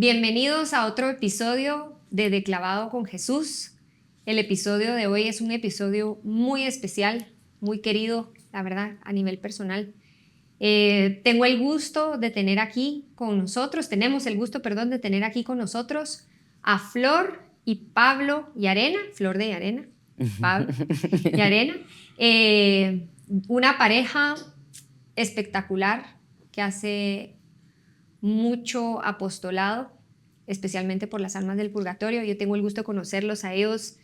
Bienvenidos a otro episodio de De Clavado con Jesús. El episodio de hoy es un episodio muy especial, muy querido, la verdad, a nivel personal. Tengo el gusto de tener aquí con nosotros, tenemos el gusto, perdón, de tener aquí con nosotros a Flor y Pablo Llarena, Flor de Llarena, Pablo Llarena, una pareja espectacular que hace mucho apostolado, especialmente por las almas del purgatorio. Yo tengo el gusto de conocerlos a ellos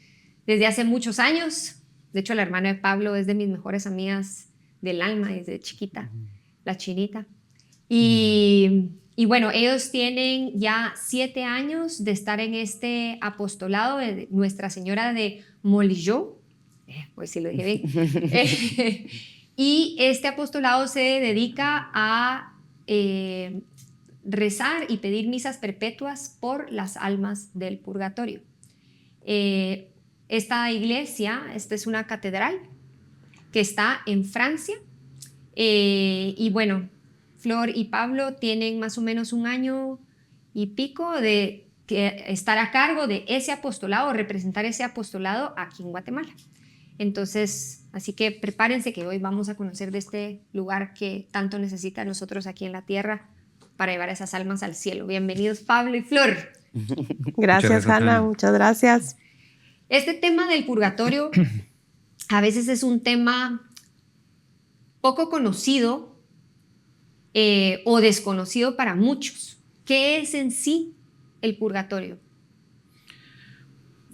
desde hace muchos años. De hecho, la hermana de Pablo es de mis mejores amigas del alma desde chiquita, la chinita. Y bueno, ellos tienen ya 7 años de estar en este apostolado de Nuestra Señora de Montlijó, pues sí lo dije bien. Y este apostolado se dedica a rezar y pedir misas perpetuas por las almas del purgatorio. Esta iglesia, esta es una catedral que está en Francia, y bueno, Flor y Pablo tienen más o menos 1 año y pico de estar a cargo de ese apostolado, representar ese apostolado aquí en Guatemala. Entonces, así que prepárense que hoy vamos a conocer de este lugar que tanto necesita nosotros aquí en la tierra para llevar esas almas al cielo. Bienvenidos Pablo y Flor. Gracias, Hanna, muchas gracias. Este tema del purgatorio a veces es un tema poco conocido o desconocido para muchos. ¿Qué es en sí el purgatorio?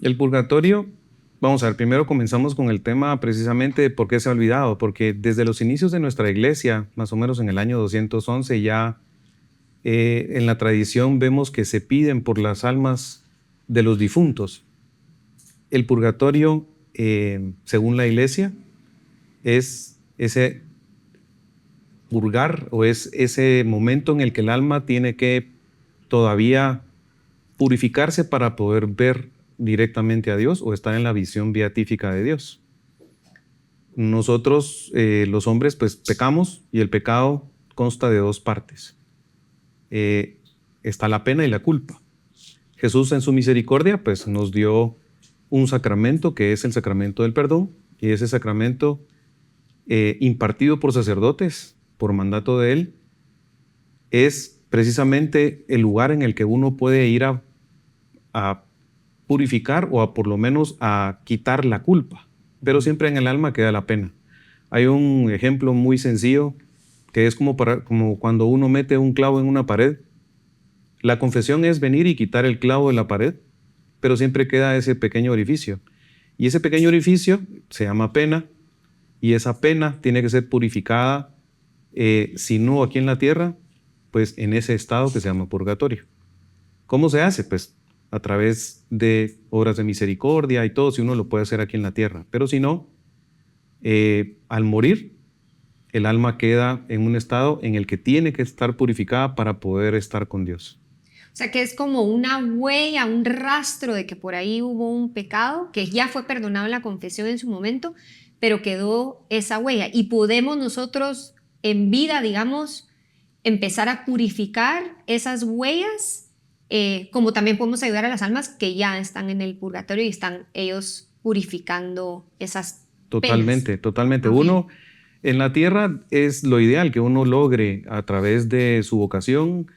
El purgatorio, vamos a ver, primero comenzamos con el tema precisamente de por qué se ha olvidado, porque desde los inicios de nuestra iglesia, más o menos en el año 211 ya, en la tradición vemos que se piden por las almas de los difuntos. El purgatorio, según la iglesia, es ese purgar o es ese momento en el que el alma tiene que todavía purificarse para poder ver directamente a Dios o estar en la visión beatífica de Dios. Nosotros, los hombres, pues pecamos y el pecado consta de 2 partes. Está la pena y la culpa. Jesús en su misericordia pues nos dio un sacramento que es el sacramento del perdón, y ese sacramento impartido por sacerdotes por mandato de él es precisamente el lugar en el que uno puede ir a purificar o a por lo menos a quitar la culpa, pero siempre en el alma queda la pena. Hay un ejemplo muy sencillo que es como cuando uno mete un clavo en una pared. La confesión es venir y quitar el clavo de la pared, pero siempre queda ese pequeño orificio. Y ese pequeño orificio se llama pena, y esa pena tiene que ser purificada, si no aquí en la tierra, pues en ese estado que se llama purgatorio. ¿Cómo se hace? Pues a través de obras de misericordia y todo, si uno lo puede hacer aquí en la tierra. Pero si no, al morir, el alma queda en un estado en el que tiene que estar purificada para poder estar con Dios. O sea, que es como una huella, un rastro de que por ahí hubo un pecado que ya fue perdonado en la confesión en su momento, pero quedó esa huella. Y podemos nosotros en vida, digamos, empezar a purificar esas huellas, como también podemos ayudar a las almas que ya están en el purgatorio y están ellos purificando esas Totalmente, penas. totalmente. Okay. Uno en la tierra es lo ideal que uno logre a través de su vocación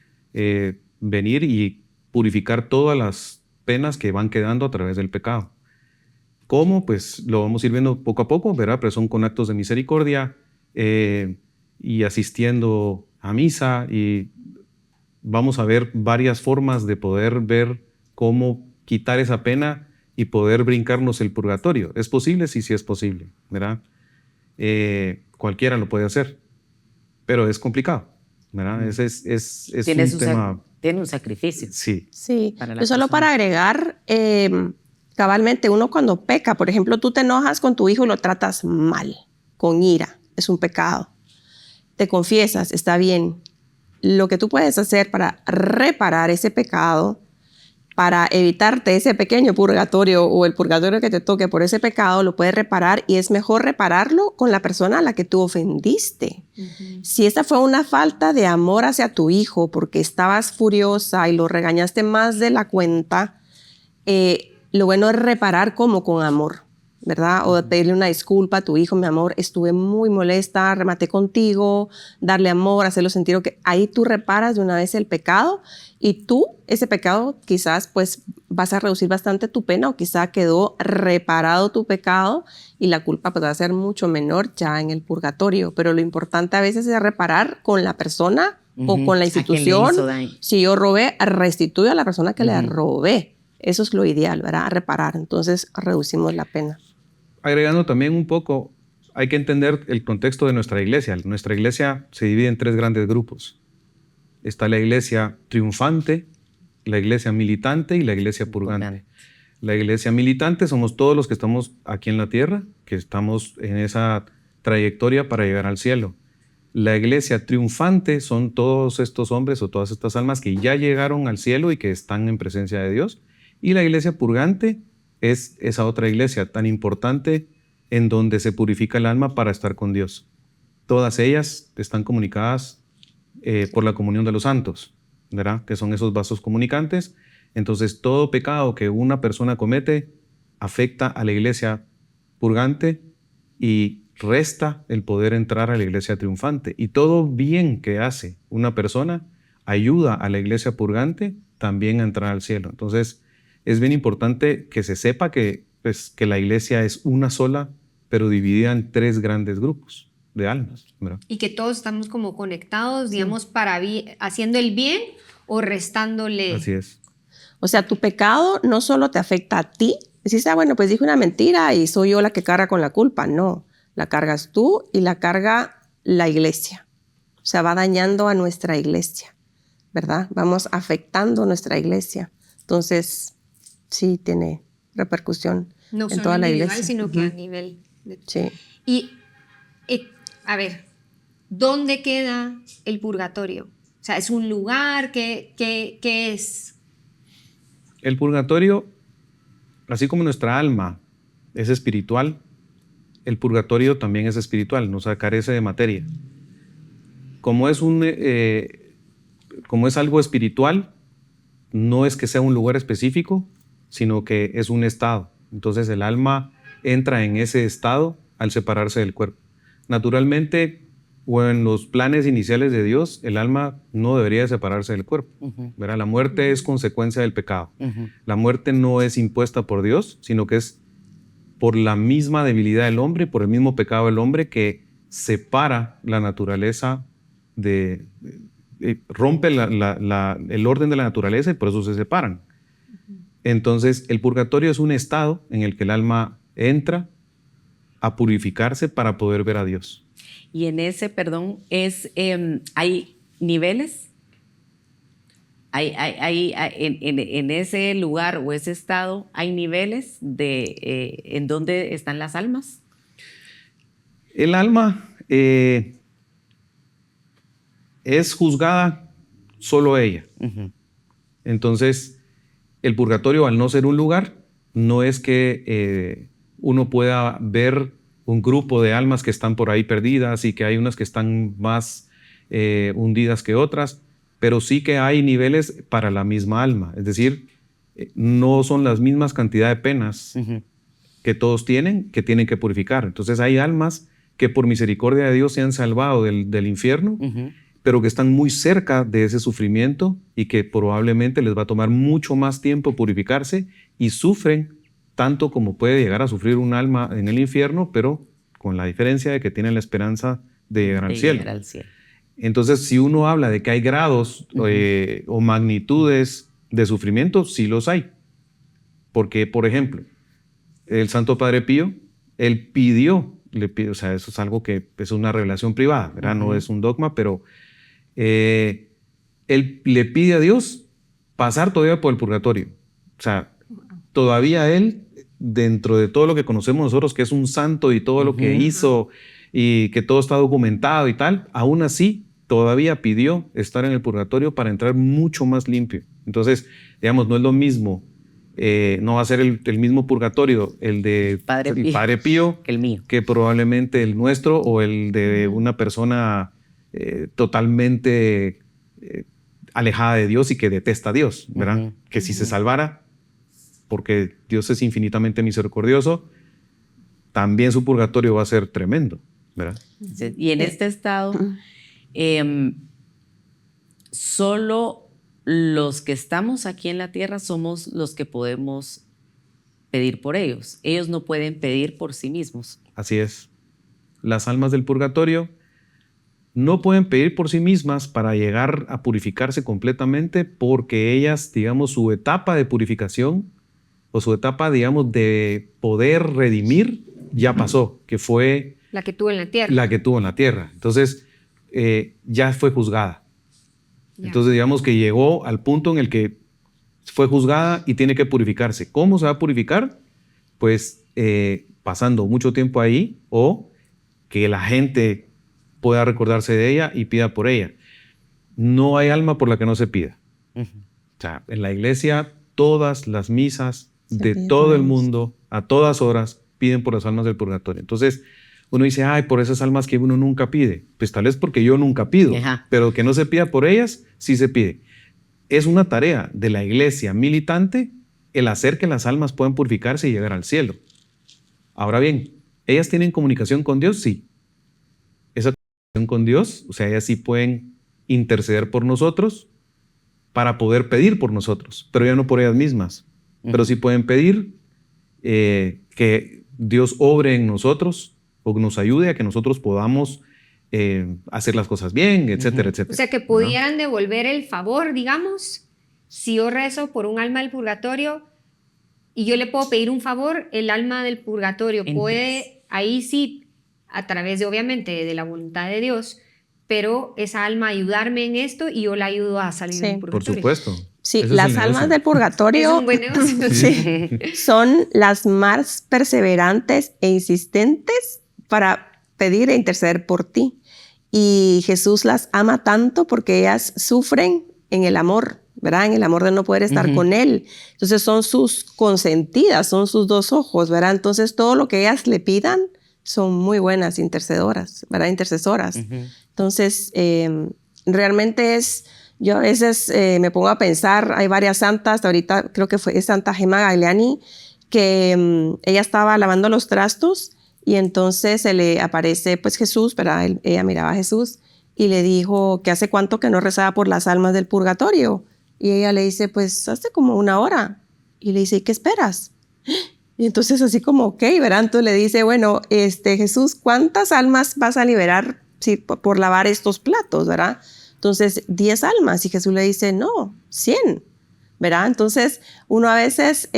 venir y purificar todas las penas que van quedando a través del pecado. ¿Cómo? Pues lo vamos a ir viendo poco a poco, ¿verdad? Pero son con actos de misericordia y asistiendo a misa, y vamos a ver varias formas de poder ver cómo quitar esa pena y poder brincarnos el purgatorio. ¿Es posible? Sí, sí es posible, ¿verdad? Cualquiera lo puede hacer, pero es complicado, ¿verdad? Es un tema... Tiene un sacrificio. Sí. Sí, yo solo para agregar, cabalmente uno cuando peca, por ejemplo, tú te enojas con tu hijo y lo tratas mal, con ira, es un pecado. Te confiesas, está bien. Lo que tú puedes hacer para reparar ese pecado para evitarte ese pequeño purgatorio o el purgatorio que te toque por ese pecado, lo puedes reparar y es mejor repararlo con la persona a la que tú ofendiste. Si esa fue una falta de amor hacia tu hijo porque estabas furiosa y lo regañaste más de la cuenta, lo bueno es reparar como con amor, ¿verdad? O pedirle una disculpa a tu hijo, mi amor, estuve muy molesta, rematé contigo, darle amor, hacerlo sentir que ahí tú reparas de una vez el pecado y tú, ese pecado, quizás pues vas a reducir bastante tu pena o quizá quedó reparado tu pecado y la culpa pues va a ser mucho menor ya en el purgatorio. Pero lo importante a veces es reparar con la persona o con la institución. Si yo robé, restituyo a la persona que le robé. Eso es lo ideal, ¿verdad? Reparar. Entonces reducimos la pena. Agregando también un poco, hay que entender el contexto de nuestra iglesia. Nuestra iglesia se divide en 3 grandes grupos. Está la iglesia triunfante, la iglesia militante y la iglesia purgante. La iglesia militante somos todos los que estamos aquí en la tierra, que estamos en esa trayectoria para llegar al cielo. La iglesia triunfante son todos estos hombres o todas estas almas que ya llegaron al cielo y que están en presencia de Dios. Y la iglesia purgante es esa otra iglesia tan importante en donde se purifica el alma para estar con Dios. Todas ellas están comunicadas por la comunión de los santos, ¿verdad? Que son esos vasos comunicantes. Entonces, todo pecado que una persona comete afecta a la iglesia purgante y resta el poder entrar a la iglesia triunfante. Y todo bien que hace una persona ayuda a la iglesia purgante también a entrar al cielo. Entonces, es bien importante que se sepa que la iglesia es una sola, pero dividida en 3 grandes grupos de almas, ¿verdad? Y que todos estamos como conectados, digamos, para haciendo el bien o restándole. Así es. O sea, tu pecado no solo te afecta a ti. Decís, bueno, pues dije una mentira y soy yo la que carga con la culpa. No, la cargas tú y la carga la iglesia. O sea, va dañando a nuestra iglesia, ¿verdad? Vamos afectando a nuestra iglesia. Entonces, sí tiene repercusión en toda la iglesia. Sino que a nivel de... Sí. Y, a ver, ¿dónde queda el purgatorio? O sea, ¿es un lugar? ¿Qué es? El purgatorio, así como nuestra alma es espiritual, el purgatorio también es espiritual, no carece de materia. Como es algo espiritual, no es que sea un lugar específico, sino que es un estado. Entonces el alma entra en ese estado al separarse del cuerpo. Naturalmente, o en los planes iniciales de Dios, el alma no debería de separarse del cuerpo. ¿Verdad? La muerte es consecuencia del pecado. La muerte no es impuesta por Dios, sino que es por la misma debilidad del hombre, por el mismo pecado del hombre que separa la naturaleza, rompe el orden de la naturaleza y por eso se separan. Entonces, el purgatorio es un estado en el que el alma entra a purificarse para poder ver a Dios. Y en ese, perdón, hay niveles. En ese lugar o ese estado, ¿hay niveles en dónde están las almas? El alma es juzgada solo ella. Entonces, el purgatorio, al no ser un lugar, no es que uno pueda ver un grupo de almas que están por ahí perdidas y que hay unas que están más hundidas que otras, pero sí que hay niveles para la misma alma. Es decir, no son las mismas cantidad de penas que todos tienen que purificar. Entonces hay almas que por misericordia de Dios se han salvado del infierno, pero que están muy cerca de ese sufrimiento y que probablemente les va a tomar mucho más tiempo purificarse y sufren tanto como puede llegar a sufrir un alma en el infierno, pero con la diferencia de que tienen la esperanza de llegar al cielo. Entonces, si uno habla de que hay grados o magnitudes de sufrimiento, sí los hay. Porque, por ejemplo, el Santo Padre Pío, él le pidió, o sea, eso es algo que es una revelación privada, ¿verdad? No es un dogma, pero él le pide a Dios pasar todavía por el purgatorio. O sea, todavía él, dentro de todo lo que conocemos nosotros, que es un santo y todo lo que hizo y que todo está documentado y tal, aún así todavía pidió estar en el purgatorio para entrar mucho más limpio. Entonces, digamos, no es lo mismo, no va a ser el mismo purgatorio el de Padre Pío que el mío, que probablemente el nuestro o el de una persona totalmente alejada de Dios y que detesta a Dios, ¿verdad? Que si se salvara, porque Dios es infinitamente misericordioso, también su purgatorio va a ser tremendo, ¿verdad? Y en este estado, solo los que estamos aquí en la tierra somos los que podemos pedir por ellos. Ellos no pueden pedir por sí mismos. Así es. Las almas del purgatorio no pueden pedir por sí mismas para llegar a purificarse completamente porque ellas, digamos, su etapa de purificación o su etapa, digamos, de poder redimir ya pasó, que fue La que tuvo en la tierra. la que tuvo en la tierra. Entonces, ya fue juzgada. Ya. Entonces, digamos que llegó al punto en el que fue juzgada y tiene que purificarse. ¿Cómo se va a purificar? Pues pasando mucho tiempo ahí o que la gente pueda recordarse de ella y pida por ella. No hay alma por la que no se pida. O sea, en la iglesia todas las misas de todo el mundo a todas horas piden por las almas del purgatorio. Entonces uno dice, ay, por esas almas que uno nunca pide. Pues tal vez porque yo nunca pido, pero que no se pida por ellas, sí se pide. Es una tarea de la iglesia militante el hacer que las almas puedan purificarse y llegar al cielo. Ahora bien, ¿ellas tienen comunicación con Dios? Sí. Esa comunicación con Dios, o sea, ellas sí pueden interceder por nosotros para poder pedir por nosotros, pero ya no por ellas mismas. Pero sí pueden pedir que Dios obre en nosotros o nos ayude a que nosotros podamos hacer las cosas bien, etcétera, etcétera. O sea, que pudieran devolver el favor, digamos, si yo rezo por un alma del purgatorio y yo le puedo pedir un favor, el alma del purgatorio puede, ahí sí, a través de, obviamente, de la voluntad de Dios, pero esa alma ayudarme en esto y yo la ayudo a salir del Por purgatorio. supuesto. Sí, Ese las es el almas negocio. del purgatorio Es un buen negocio. sí, son las más perseverantes e insistentes para pedir e interceder por ti. Y Jesús las ama tanto porque ellas sufren en el amor, ¿verdad? En el amor de no poder estar con Él. Entonces son sus consentidas, son sus dos ojos, ¿verdad? Entonces todo lo que ellas le pidan son muy buenas intercedoras, ¿verdad? Intercesoras. Entonces realmente es... Yo a veces me pongo a pensar, hay varias santas, ahorita creo que es Santa Gemma Gagliani, que ella estaba lavando los trastos y entonces se le aparece pues Jesús, ¿verdad? Ella miraba a Jesús y le dijo que hace cuánto que no rezaba por las almas del purgatorio. Y ella le dice, pues hace como 1 hora. Y le dice, ¿y qué esperas? Y entonces así como, ok, ¿verdad? Entonces le dice, bueno, Jesús, ¿cuántas almas vas a liberar por lavar estos platos, ¿verdad? Entonces, 10 almas. Y Jesús le dice, no, 100, ¿verdad? Entonces, uno a veces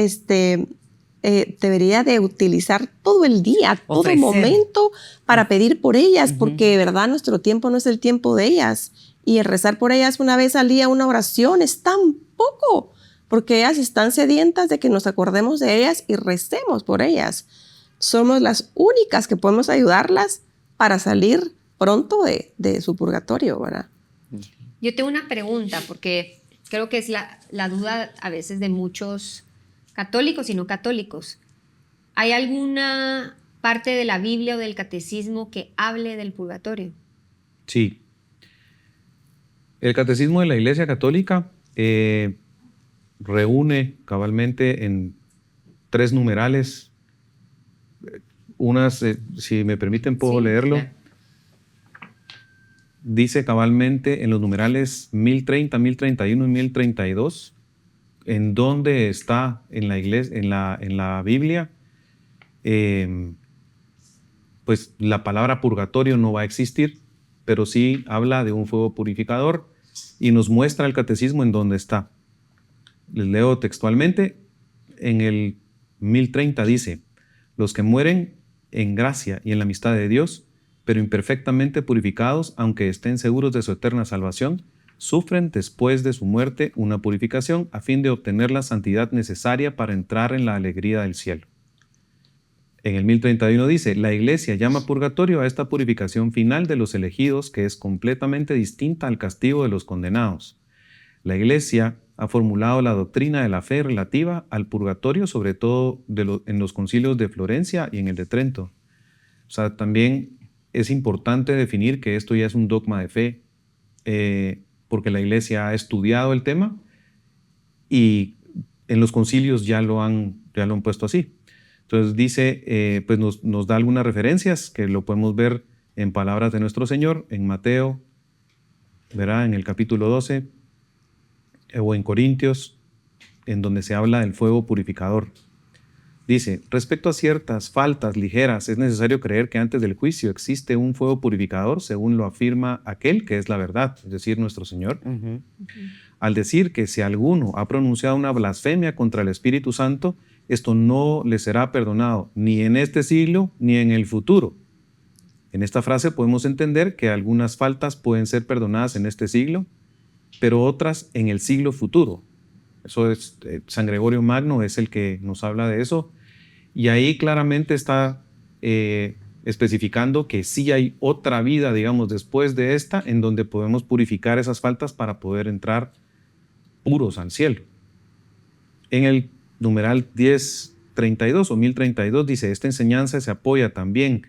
debería de utilizar todo el día, todo el momento para pedir por ellas, porque de verdad nuestro tiempo no es el tiempo de ellas. Y el rezar por ellas una vez al día, una oración, es tan poco, porque ellas están sedientas de que nos acordemos de ellas y recemos por ellas. Somos las únicas que podemos ayudarlas para salir pronto de su purgatorio, ¿verdad? Yo tengo una pregunta, porque creo que es la duda a veces de muchos católicos y no católicos. ¿Hay alguna parte de la Biblia o del catecismo que hable del purgatorio? Sí. El catecismo de la Iglesia Católica reúne cabalmente en 3 numerales. Unas, si me permiten, puedo leerlo. Claro. Dice cabalmente en los numerales 1030, 1031 y 1032, en donde está en la iglesia, en la Biblia, pues la palabra purgatorio no va a existir, pero sí habla de un fuego purificador y nos muestra el catecismo en dónde está. Les leo textualmente, en el 1030 dice, los que mueren en gracia y en la amistad de Dios, pero imperfectamente purificados, aunque estén seguros de su eterna salvación, sufren después de su muerte una purificación a fin de obtener la santidad necesaria para entrar en la alegría del cielo. En el 1031 dice, la Iglesia llama purgatorio a esta purificación final de los elegidos que es completamente distinta al castigo de los condenados. La Iglesia ha formulado la doctrina de la fe relativa al purgatorio, sobre todo en los concilios de Florencia y en el de Trento. O sea, también es importante definir que esto ya es un dogma de fe, porque la Iglesia ha estudiado el tema y en los concilios ya lo han puesto así. Entonces dice, pues nos da algunas referencias que lo podemos ver en palabras de nuestro Señor, en Mateo, ¿verdad? En el capítulo 12, o en Corintios, en donde se habla del fuego purificador. Dice, respecto a ciertas faltas ligeras, es necesario creer que antes del juicio existe un fuego purificador, según lo afirma aquel que es la verdad, es decir, nuestro Señor. Al decir que si alguno ha pronunciado una blasfemia contra el Espíritu Santo, esto no le será perdonado ni en este siglo ni en el futuro. En esta frase podemos entender que algunas faltas pueden ser perdonadas en este siglo, pero otras en el siglo futuro. Eso es, San Gregorio Magno es el que nos habla de eso, y ahí claramente está especificando que sí hay otra vida, digamos, después de esta, en donde podemos purificar esas faltas para poder entrar puros al cielo. En el numeral 1032 o 1032 dice, esta enseñanza se apoya también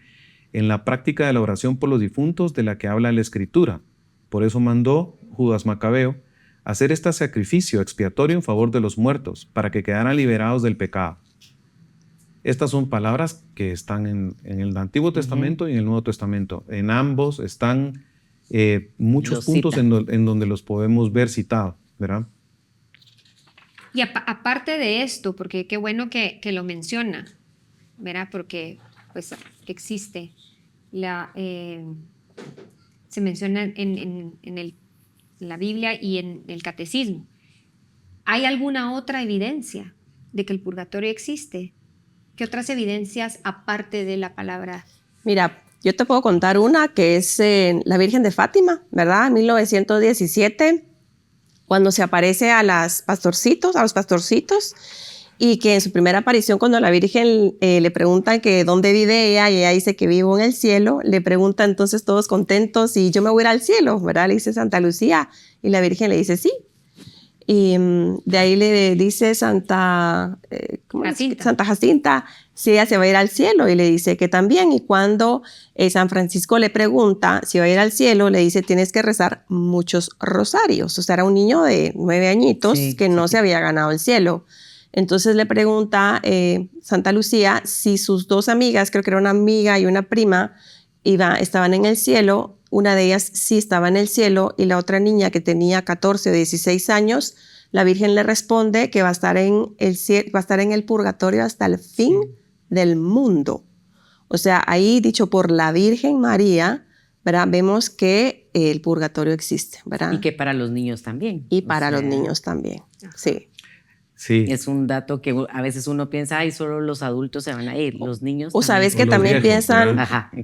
en la práctica de la oración por los difuntos de la que habla la Escritura. Por eso mandó Judas Macabeo hacer este sacrificio expiatorio en favor de los muertos, para que quedaran liberados del pecado. Estas son palabras que están en el Antiguo Testamento y en el Nuevo Testamento. En ambos están muchos puntos en donde los podemos ver citados, ¿verdad? Y aparte de esto, porque qué bueno que lo menciona, ¿verdad? Porque pues existe, se menciona en la Biblia y en el Catecismo. ¿Hay alguna otra evidencia de que el purgatorio existe? ¿Qué otras evidencias aparte de la palabra? Mira, yo te puedo contar una que es la Virgen de Fátima, ¿verdad? En 1917, cuando se aparece a los pastorcitos, y que en su primera aparición, cuando la Virgen le preguntan que dónde vive ella, y ella dice que vivo en el cielo, le pregunta entonces todos contentos, y yo me voy a ir al cielo, ¿verdad? Le dice Santa Lucía, y la Virgen le dice sí. Y de ahí le dice Santa Jacinta, si ella se va a ir al cielo, y le dice que también. Y cuando San Francisco le pregunta si va a ir al cielo, le dice, tienes que rezar muchos rosarios. O sea, era un niño de 9 añitos que no se había ganado el cielo. Entonces le pregunta Santa Lucía si sus dos amigas, creo que era una amiga y una prima, estaban en el cielo. Una de ellas sí estaba en el cielo, y la otra niña, que tenía 14 o 16 años, la Virgen le responde que va a estar en el purgatorio hasta el fin del mundo. O sea, ahí dicho por la Virgen María, ¿verdad? Vemos que el purgatorio existe, ¿verdad? Y que para los niños también. Y para los niños también, sí. Sí. Es un dato que a veces uno piensa, ay, solo los adultos se van a ir, los niños O sabes que también piensan,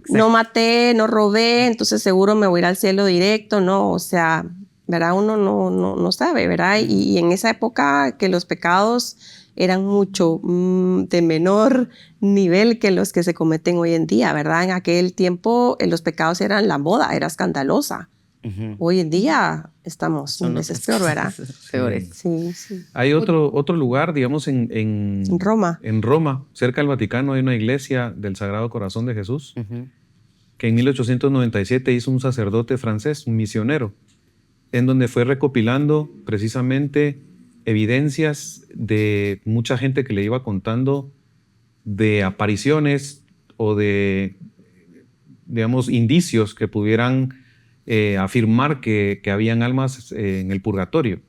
no maté, no robé, entonces seguro me voy a ir al cielo directo, ¿no? O sea, ¿verdad? Uno no sabe, ¿verdad? Y en esa época que los pecados eran mucho de menor nivel que los que se cometen hoy en día, ¿verdad? En aquel tiempo los pecados eran la moda, era escandalosa. Hoy en día estamos un veces peor, ¿verdad? Peores. Sí, sí. Hay otro lugar, digamos, en Roma. En Roma, cerca del Vaticano, hay una iglesia del Sagrado Corazón de Jesús, que en 1897 hizo un sacerdote francés, un misionero, en donde fue recopilando precisamente evidencias de mucha gente que le iba contando de apariciones o de, digamos, indicios que pudieran afirmar que habían almas en el purgatorio.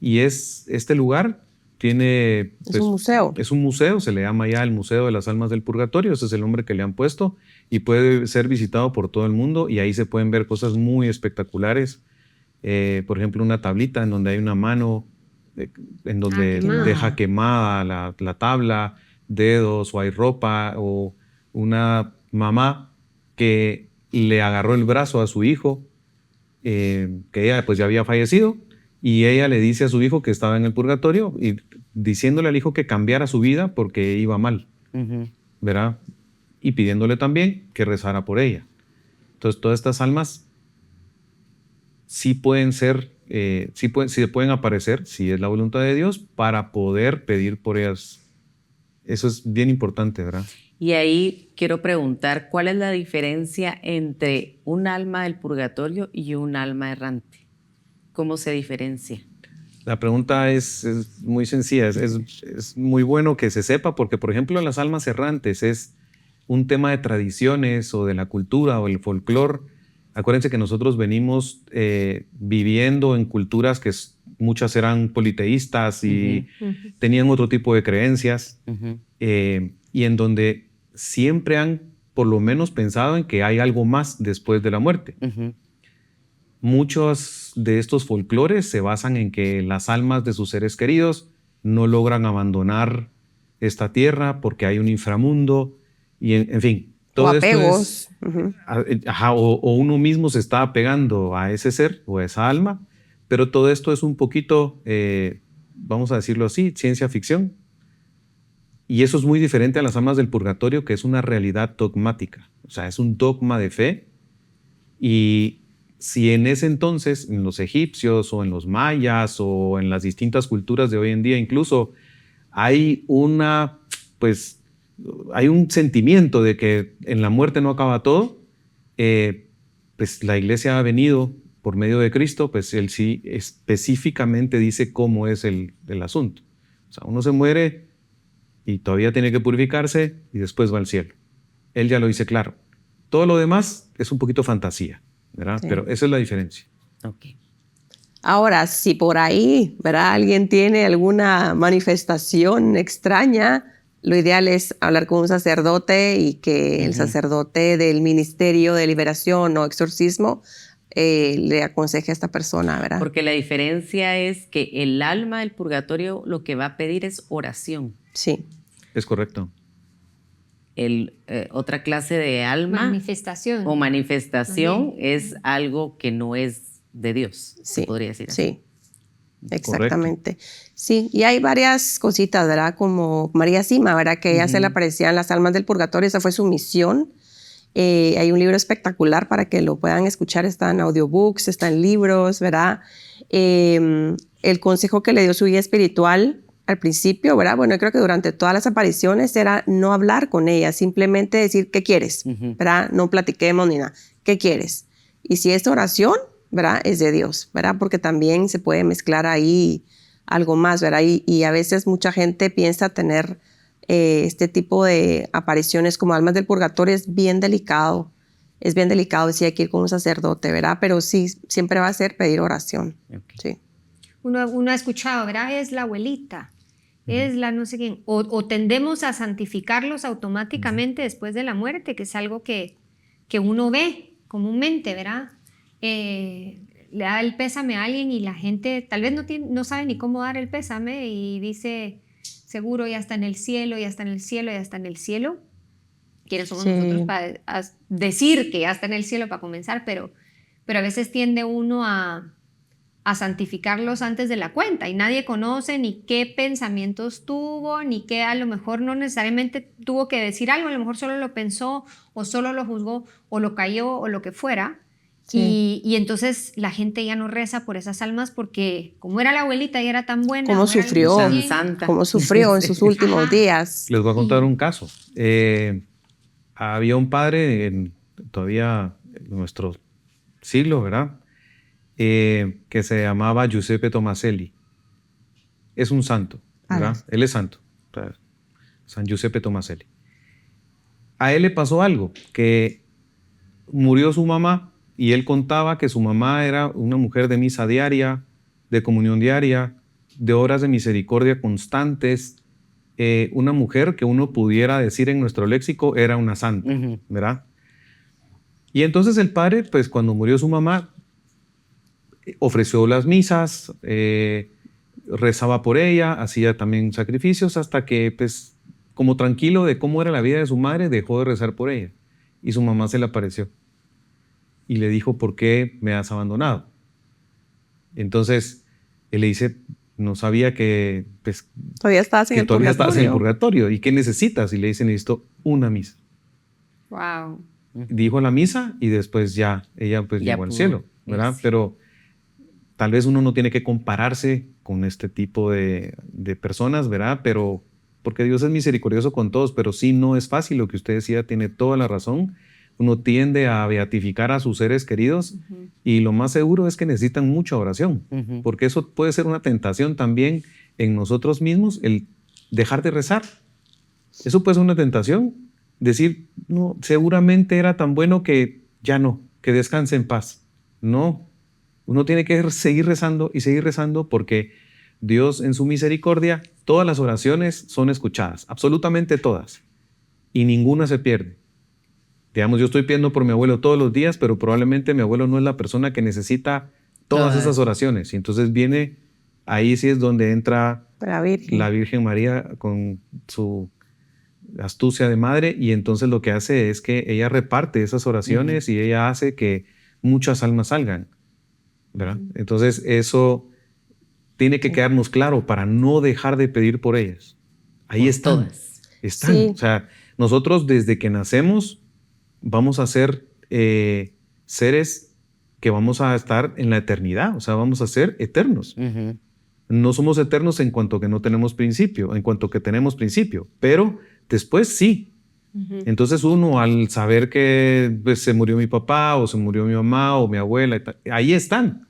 Y este lugar tiene... Es un museo. Es un museo, se le llama ya el Museo de las Almas del Purgatorio, ese es el nombre que le han puesto, y puede ser visitado por todo el mundo, y ahí se pueden ver cosas muy espectaculares. Por ejemplo, una tablita en donde hay una mano, en donde deja quemada la tabla, dedos, o hay ropa, o una mamá que le agarró el brazo a su hijo, que ella pues ya había fallecido, y ella le dice a su hijo que estaba en el purgatorio, y diciéndole al hijo que cambiara su vida porque iba mal, ¿verdad? y pidiéndole también que rezara por ella. Entonces, todas estas almas sí pueden ser, sí pueden aparecer, si es la voluntad de Dios, para poder pedir por ellas. Eso es bien importante, ¿verdad? Y ahí quiero preguntar, ¿cuál es la diferencia entre un alma del purgatorio y un alma errante? ¿Cómo se diferencia? La pregunta es muy sencilla, es muy bueno que se sepa porque, por ejemplo, las almas errantes es un tema de tradiciones o de la cultura o el folclore. Acuérdense que nosotros venimos viviendo en culturas que muchas eran politeístas y tenían otro tipo de creencias y en donde siempre han por lo menos pensado en que hay algo más después de la muerte. Muchos de estos folclores se basan en que las almas de sus seres queridos no logran abandonar esta tierra porque hay un inframundo y en fin. Todo o esto apegos. o uno mismo se está apegando a ese ser o a esa alma, pero todo esto es un poquito, vamos a decirlo así, ciencia ficción. Y eso es muy diferente a las almas del purgatorio, que es una realidad dogmática. O sea, es un dogma de fe. Y si en ese entonces, en los egipcios o en los mayas o en las distintas culturas de hoy en día, incluso hay hay un sentimiento de que en la muerte no acaba todo, pues la iglesia ha venido por medio de Cristo, pues él sí específicamente dice cómo es el asunto. O sea, uno se muere y todavía tiene que purificarse y después va al cielo. Él ya lo dice claro. Todo lo demás es un poquito fantasía, ¿verdad? Sí. Pero esa es la diferencia. Okay. Ahora, si por ahí, ¿verdad?, alguien tiene alguna manifestación extraña, lo ideal es hablar con un sacerdote y que el sacerdote del Ministerio de Liberación o Exorcismo le aconseje a esta persona, ¿verdad? Porque la diferencia es que el alma del purgatorio lo que va a pedir es oración. Sí. Es correcto. Otra clase de alma Manifestación. o manifestación es algo que no es de Dios, Sí, se podría decir así. sí, exactamente. Sí, y hay varias cositas, ¿verdad? Como María Sima, ¿verdad? Que a ella se le aparecían las almas del purgatorio, esa fue su misión. Hay un libro espectacular para que lo puedan escuchar, está en audiobooks, está en libros, ¿verdad? El consejo que le dio su guía espiritual al principio, ¿verdad? Bueno, yo creo que durante todas las apariciones era no hablar con ella, simplemente decir, ¿qué quieres? ¿Verdad? No platiquemos ni nada. ¿Qué quieres? Y si es oración, ¿verdad? Es de Dios, ¿verdad? Porque también se puede mezclar ahí algo más, ¿verdad? Y a veces mucha gente piensa tener este tipo de apariciones como almas del purgatorio. Es bien delicado si hay que ir con un sacerdote, ¿verdad? Pero sí, siempre va a ser pedir oración. Okay. Sí. Uno ha escuchado, ¿verdad? Es la abuelita, es la no sé quién. O tendemos a santificarlos automáticamente después de la muerte, que es algo que uno ve comúnmente, ¿verdad? Le da el pésame a alguien y la gente tal vez no sabe ni cómo dar el pésame y dice, seguro ya está en el cielo, ya está en el cielo, ya está en el cielo. ¿Quiénes somos nosotros para decir que ya está en el cielo para comenzar? Pero a veces tiende uno a santificarlos antes de la cuenta y nadie conoce ni qué pensamientos tuvo, ni qué a lo mejor no necesariamente tuvo que decir algo, a lo mejor solo lo pensó o solo lo juzgó o lo cayó o lo que fuera. Sí. Y entonces la gente ya no reza por esas almas porque como era la abuelita y era tan buena. ¿Cómo sufrió? Santa. ¿Cómo sufrió en sus últimos días? Les voy a contar un caso. Había un padre todavía en nuestro siglo, ¿verdad? Que se llamaba Giuseppe Tomaselli. Es un santo, ¿verdad? Él es santo. O sea, San Giuseppe Tomaselli. A él le pasó algo, que murió su mamá y él contaba que su mamá era una mujer de misa diaria, de comunión diaria, de horas de misericordia constantes, una mujer que uno pudiera decir en nuestro léxico era una santa, ¿verdad? Y entonces el padre, pues cuando murió su mamá, ofreció las misas, rezaba por ella, hacía también sacrificios hasta que, pues, como tranquilo de cómo era la vida de su madre, dejó de rezar por ella. Y su mamá se le apareció y le dijo, ¿por qué me has abandonado? Entonces, él le dice, no sabía que, pues, todavía estabas en el purgatorio. ¿Y qué necesitas? Y le dice, necesito una misa. Wow. Dijo la misa y después ya ella pues Ya llegó al pudo, cielo, ¿verdad? sí. Pero tal vez uno no tiene que compararse con este tipo de personas, ¿verdad? Pero porque Dios es misericordioso con todos, pero sí no es fácil, lo que usted decía, tiene toda la razón. Uno tiende a beatificar a sus seres queridos y lo más seguro es que necesitan mucha oración, Ujú. porque eso puede ser una tentación también en nosotros mismos, el dejar de rezar. Eso puede ser una tentación, decir, no, seguramente era tan bueno que ya no, que descanse en paz. No, uno tiene que seguir rezando porque Dios en su misericordia, todas las oraciones son escuchadas, absolutamente todas, y ninguna se pierde. Digamos, yo estoy pidiendo por mi abuelo todos los días, pero probablemente mi abuelo no es la persona que necesita todas Todas. esas oraciones. Y entonces viene, ahí sí es donde entra La Virgen. la Virgen María con su astucia de madre, y entonces lo que hace es que ella reparte esas oraciones y ella hace que muchas almas salgan, ¿verdad? Entonces eso tiene que quedarnos claro para no dejar de pedir por ellas. Ahí Por están. todas. Están. Sí. O sea, nosotros desde que nacemos vamos a ser seres que vamos a estar en la eternidad, o sea, vamos a ser eternos. Ujú. No somos eternos en cuanto que no tenemos principio, en cuanto que tenemos principio, pero después sí. Entonces uno al saber que pues, se murió mi papá o se murió mi mamá o mi abuela, y tal, ahí están.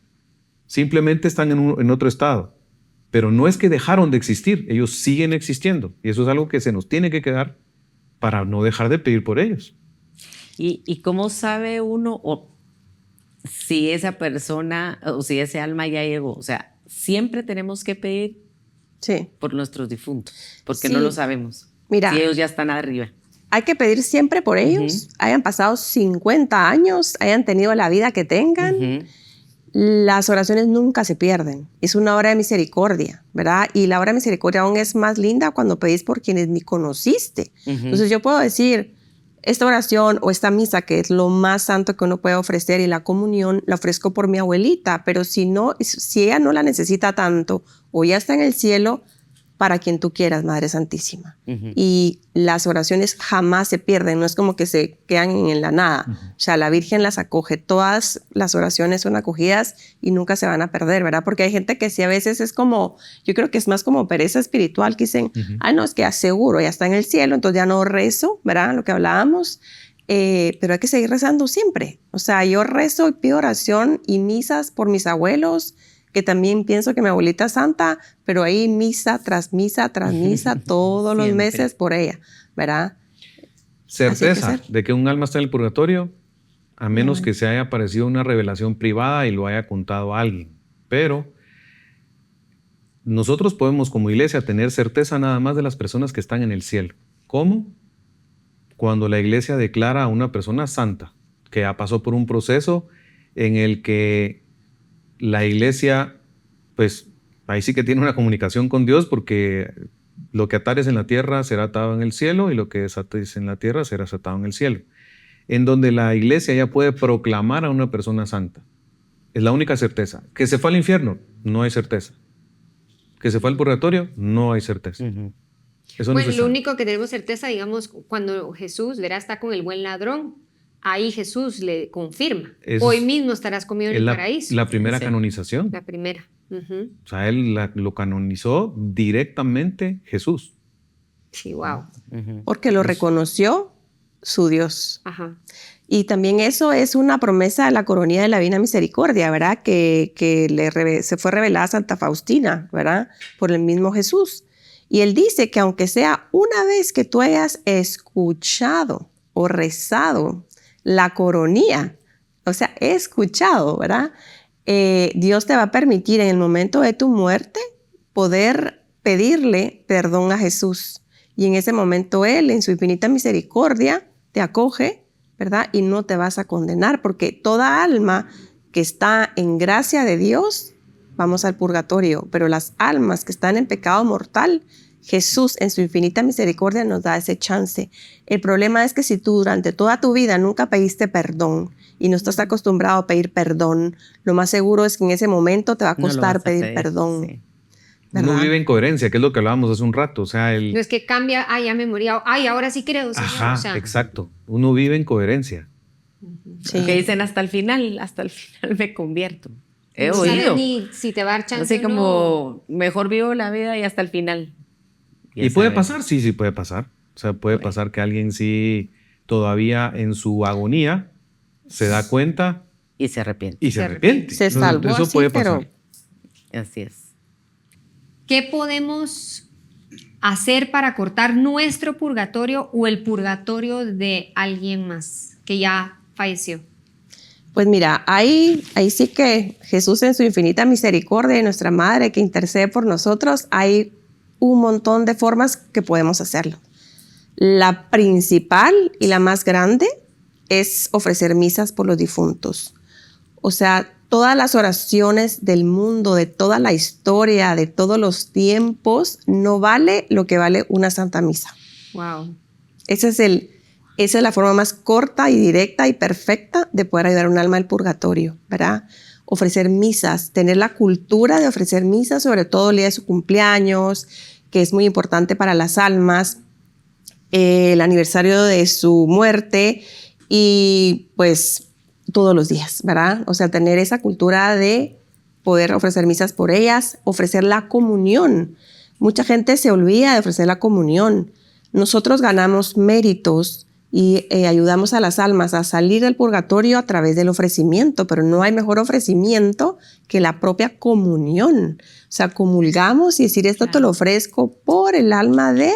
Simplemente están en otro estado. Pero no es que dejaron de existir, ellos siguen existiendo. Y eso es algo que se nos tiene que quedar para no dejar de pedir por ellos. ¿Y cómo sabe uno si esa persona o si ese alma ya llegó? O sea, siempre tenemos que pedir Sí. por nuestros difuntos, porque Sí. no lo sabemos. Mira. Si ellos ya están arriba. Hay que pedir siempre por ellos, hayan pasado 50 años, hayan tenido la vida que tengan. Ujú. Las oraciones nunca se pierden. Es una hora de misericordia, ¿verdad? Y la hora de misericordia aún es más linda cuando pedís por quienes ni conociste. Entonces yo puedo decir, esta oración o esta misa, que es lo más santo que uno puede ofrecer, y la comunión, la ofrezco por mi abuelita, pero si ella no la necesita tanto o ya está en el cielo, para quien tú quieras, Madre Santísima. Y las oraciones jamás se pierden, no es como que se quedan en la nada. O sea, la Virgen las acoge, todas las oraciones son acogidas y nunca se van a perder, ¿verdad? Porque hay gente que sí a veces es como, yo creo que es más como pereza espiritual, que dicen, no, es que aseguro, ya está en el cielo, entonces ya no rezo, ¿verdad? Lo que hablábamos. Pero hay que seguir rezando siempre. O sea, yo rezo y pido oración y misas por mis abuelos, que también pienso que mi abuelita es santa, pero ahí misa tras misa tras misa todos los Siempre. meses por ella, ¿verdad? Certeza Así que de que un alma está en el purgatorio, a menos No. que se haya aparecido una revelación privada y lo haya contado a alguien. Pero nosotros podemos como iglesia tener certeza nada más de las personas que están en el cielo. ¿Cómo? Cuando la iglesia declara a una persona santa, que ya pasó por un proceso en el que la iglesia, pues ahí sí que tiene una comunicación con Dios, porque lo que atares en la tierra será atado en el cielo y lo que desates en la tierra será atado en el cielo. En donde la iglesia ya puede proclamar a una persona santa. Es la única certeza. Que se fue al infierno, no hay certeza. Que se fue al purgatorio, no hay certeza. Eso no Bueno, se lo sabe. único que tenemos certeza, digamos, cuando Jesús, verá, está con el buen ladrón, ahí Jesús le confirma. Eso Hoy es- mismo estarás conmigo en Es el la paraíso. primera Sí. canonización. La primera. Ujú. O sea, él lo canonizó directamente Jesús. Sí, wow. porque lo reconoció su Dios. Ajá. Y también eso es una promesa de la coronilla de la Divina Misericordia, ¿verdad? Que se fue revelada a Santa Faustina, ¿verdad? Por el mismo Jesús. Y él dice que aunque sea una vez que tú hayas escuchado o rezado la coronilla, o sea, escuchado, ¿verdad? Dios te va a permitir en el momento de tu muerte poder pedirle perdón a Jesús. Y en ese momento Él, en su infinita misericordia, te acoge, ¿verdad? Y no te vas a condenar, porque toda alma que está en gracia de Dios, vamos al purgatorio, pero las almas que están en pecado mortal, Jesús en su infinita misericordia nos da ese chance. El problema es que si tú durante toda tu vida nunca pediste perdón y no estás acostumbrado a pedir perdón, lo más seguro es que en ese momento te va a No lo costar vas a pedir perdón. sí. ¿verdad? Uno vive en coherencia, que es lo que hablábamos hace un rato. O sea, No es que cambia, ay, ya me morí, ay, ahora sí creo, Señor. Ajá, O sea, exacto. Uno vive en coherencia. Sí. Que dicen hasta el final me convierto. He no sabes oído. ni si te va a dar chance Así o no. como, mejor vivo la vida y hasta el final. Ya ¿Y puede sabes. pasar? Sí, sí puede pasar. O sea, puede pasar que alguien sí todavía en su agonía se da cuenta Y se arrepiente. y se arrepiente. Se salvó Eso así, puede pero pasar. Así es. ¿Qué podemos hacer para cortar nuestro purgatorio o el purgatorio de alguien más que ya falleció? pues mira, ahí sí que Jesús en su infinita misericordia y nuestra Madre que intercede por nosotros, hay un montón de formas que podemos hacerlo. La principal y la más grande es ofrecer misas por los difuntos. O sea, todas las oraciones del mundo, de toda la historia, de todos los tiempos, no vale lo que vale una santa misa. Wow. Esa es la forma más corta y directa y perfecta de poder ayudar a un alma al purgatorio, ¿verdad? Ofrecer misas, tener la cultura de ofrecer misas, sobre todo el día de su cumpleaños, que es muy importante para las almas, el aniversario de su muerte y pues todos los días, ¿verdad? O sea, tener esa cultura de poder ofrecer misas por ellas, ofrecer la comunión. Mucha gente se olvida de ofrecer la comunión. Nosotros ganamos méritos y ayudamos a las almas a salir del purgatorio a través del ofrecimiento, pero no hay mejor ofrecimiento que la propia comunión. O sea, comulgamos y decir, esto te lo ofrezco por el alma de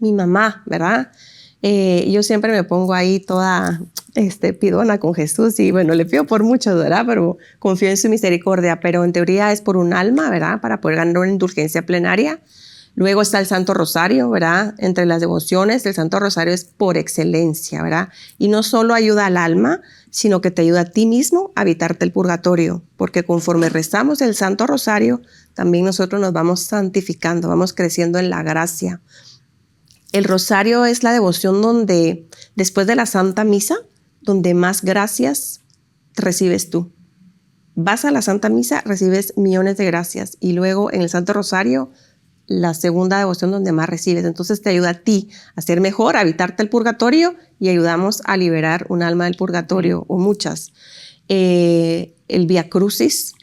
mi mamá, ¿verdad? Yo siempre me pongo ahí toda pidona con Jesús y bueno, le pido por mucho, ¿verdad? Pero confío en su misericordia, pero en teoría es por un alma, ¿verdad? Para poder ganar una indulgencia plenaria. Luego está el Santo Rosario, ¿verdad? Entre las devociones, el Santo Rosario es por excelencia, ¿verdad? Y no solo ayuda al alma, sino que te ayuda a ti mismo a evitarte el purgatorio, porque conforme rezamos el Santo Rosario, también nosotros nos vamos santificando, vamos creciendo en la gracia. El rosario es la devoción donde, después de la Santa Misa, donde más gracias recibes tú. Vas a la Santa Misa, recibes millones de gracias y luego en el Santo Rosario, la segunda devoción donde más recibes. Entonces te ayuda a ti a ser mejor, a evitarte el purgatorio y ayudamos a liberar un alma del purgatorio o muchas. El Vía Crucis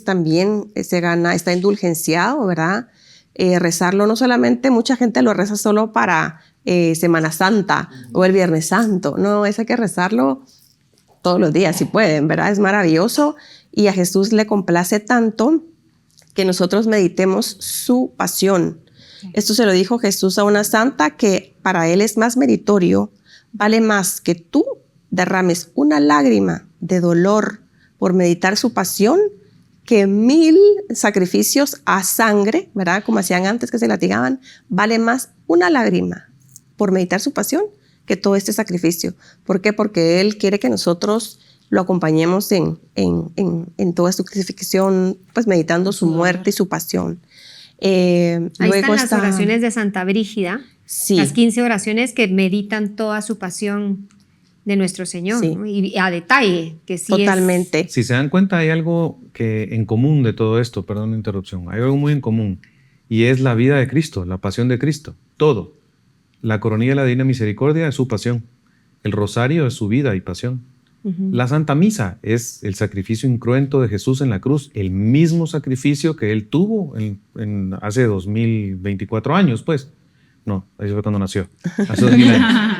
también se gana, está indulgenciado, ¿verdad? Rezarlo no solamente, mucha gente lo reza solo para Semana Santa o el Viernes Santo. No, es hay que rezarlo todos los días si pueden, ¿verdad? Es maravilloso y a Jesús le complace tanto que nosotros meditemos su pasión. Esto se lo dijo Jesús a una santa que para él es más meritorio, vale más que tú derrames una lágrima de dolor por meditar su pasión que 1000 sacrificios a sangre, ¿verdad? Como hacían antes que se latigaban, vale más una lágrima por meditar su pasión que todo este sacrificio. ¿Por qué? Porque Él quiere que nosotros lo acompañemos en toda su crucifixión, pues meditando su muerte y su pasión. Ahí Luego están las oraciones de Santa Brígida, sí, las 15 oraciones que meditan toda su pasión de nuestro Señor, Sí. ¿no? Y a detalle, que sí totalmente. Si se dan cuenta, hay algo que en común de todo esto, perdón la interrupción, hay algo muy en común y es la vida de Cristo, la pasión de Cristo, todo. La coronilla de la Divina Misericordia es su pasión, el rosario es su vida y pasión. La Santa Misa es el sacrificio incruento de Jesús en la cruz, el mismo sacrificio que Él tuvo hace 2024 años, pues. No, eso fue cuando nació, hace 2000 años.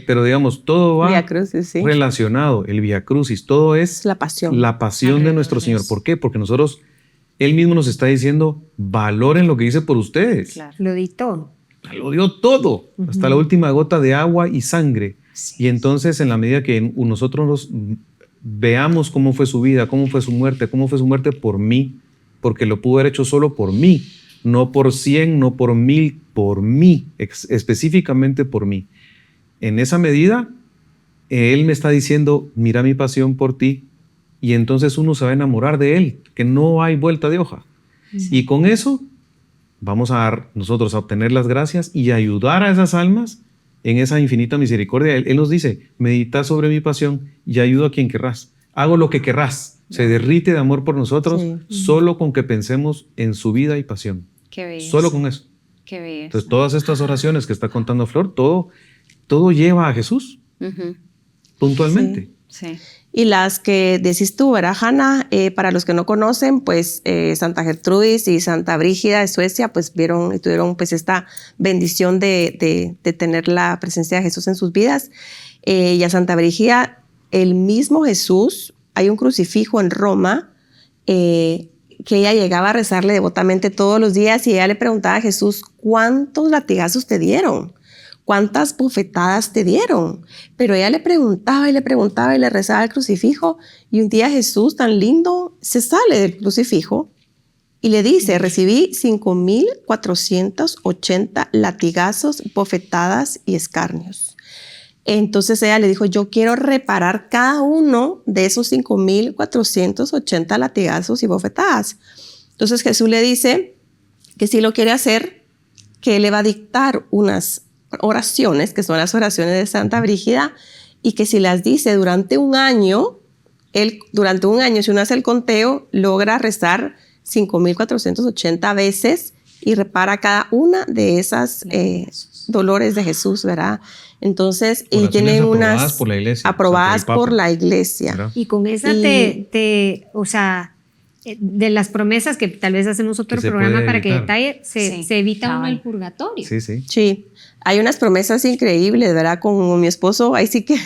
Pero digamos, todo va Vía Crucis, sí. relacionado, el Vía Crucis, todo es Es la pasión. la pasión de Alrededor nuestro de Señor. eso. ¿Por qué? Porque nosotros, Él mismo nos está diciendo, valoren lo que hice por ustedes. Claro. Lo di todo. Lo dio todo, hasta la última gota de agua y sangre. Sí. Y entonces, en la medida que nosotros veamos cómo fue su vida, cómo fue su muerte por mí, porque lo pudo haber hecho solo por mí, no por 100, no por 1000, por mí, específicamente por mí. En esa medida, Él me está diciendo, mira mi pasión por ti, y entonces uno se va a enamorar de Él, que no hay vuelta de hoja. Y con eso vamos nosotros a obtener las gracias y ayudar a esas almas en esa infinita misericordia. Él nos dice, medita sobre mi pasión y ayudo a quien querrás. Hago lo que querrás, Se derrite de amor por nosotros Sí. solo con que pensemos en su vida y pasión. Qué belleza. Solo con eso. Qué belleza. Entonces, todas estas oraciones que está contando Flor, todo lleva a Jesús, Ujú. puntualmente. Sí. Y las que decís tú, ¿verdad, Hanna? Para los que no conocen, pues Santa Gertrudis y Santa Brígida de Suecia, pues vieron y tuvieron pues esta bendición de tener la presencia de Jesús en sus vidas. Y a Santa Brígida, el mismo Jesús, hay un crucifijo en Roma que ella llegaba a rezarle devotamente todos los días y ella le preguntaba a Jesús, ¿cuántos latigazos te dieron? ¿Cuántas bofetadas te dieron? Pero ella le preguntaba y le preguntaba y le rezaba al crucifijo. Y un día Jesús, tan lindo, se sale del crucifijo y le dice, recibí 5,480 latigazos, bofetadas y escarnios. Entonces ella le dijo, yo quiero reparar cada uno de esos 5,480 latigazos y bofetadas. Entonces Jesús le dice que si lo quiere hacer, que él le va a dictar unas oraciones, que son las oraciones de Santa Brígida, y que si las dice durante un año, si uno hace el conteo, logra rezar 5,480 veces y repara cada una de esas dolores de Jesús, ¿verdad? Entonces, y tienen aprobadas unas por la iglesia, aprobadas Santo del Papa, por la iglesia. ¿verdad? Y con esa o sea, de las promesas que tal vez hacemos otro Que se programa puede para que evitar. detalle, Sí, se evita uno cabal. el purgatorio. Sí, sí. Sí, hay unas promesas increíbles, ¿verdad? Con mi esposo, ahí sí que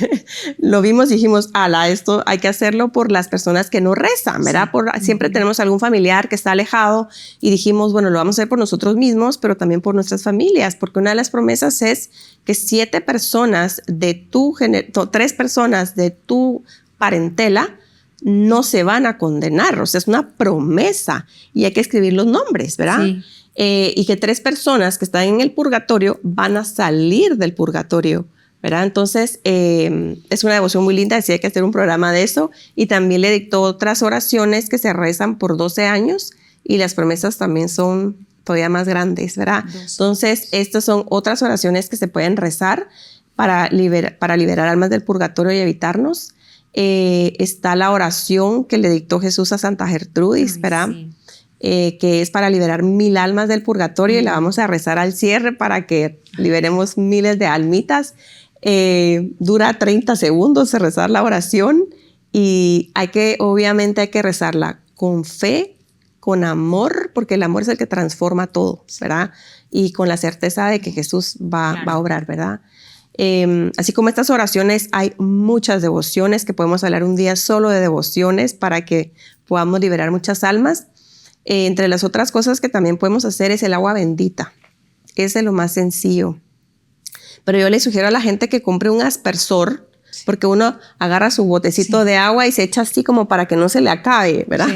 lo vimos y dijimos, ala, esto hay que hacerlo por las personas que no rezan, ¿verdad? Siempre tenemos algún familiar que está alejado y dijimos, bueno, lo vamos a hacer por nosotros mismos, pero también por nuestras familias, porque una de las promesas es que 3 personas de tu parentela no se van a condenar, o sea, es una promesa y hay que escribir los nombres, ¿verdad? Sí. Y que 3 personas que están en el purgatorio van a salir del purgatorio, ¿verdad? Entonces, es una devoción muy linda, decía, hay que hacer un programa de eso, y también le dictó otras oraciones que se rezan por 12 años, y las promesas también son todavía más grandes, ¿verdad? Entonces, estas son otras oraciones que se pueden rezar para liberar almas del purgatorio y evitarnos. Está la oración que le dictó Jesús a Santa Gertrudis, Ay, ¿verdad? sí. Que es para liberar 1,000 almas del purgatorio y la vamos a rezar al cierre para que liberemos miles de almitas. Dura 30 segundos de rezar la oración y obviamente hay que rezarla con fe, con amor, porque el amor es el que transforma todo, ¿verdad? Y con la certeza de que Jesús va a obrar, ¿verdad? Así como estas oraciones, hay muchas devociones que podemos hablar un día solo de devociones para que podamos liberar muchas almas. Entre las otras cosas que también podemos hacer es el agua bendita. Ese es lo más sencillo. Pero yo le sugiero a la gente que compre un aspersor, porque uno agarra su botecito de agua y se echa así como para que no se le acabe, ¿verdad?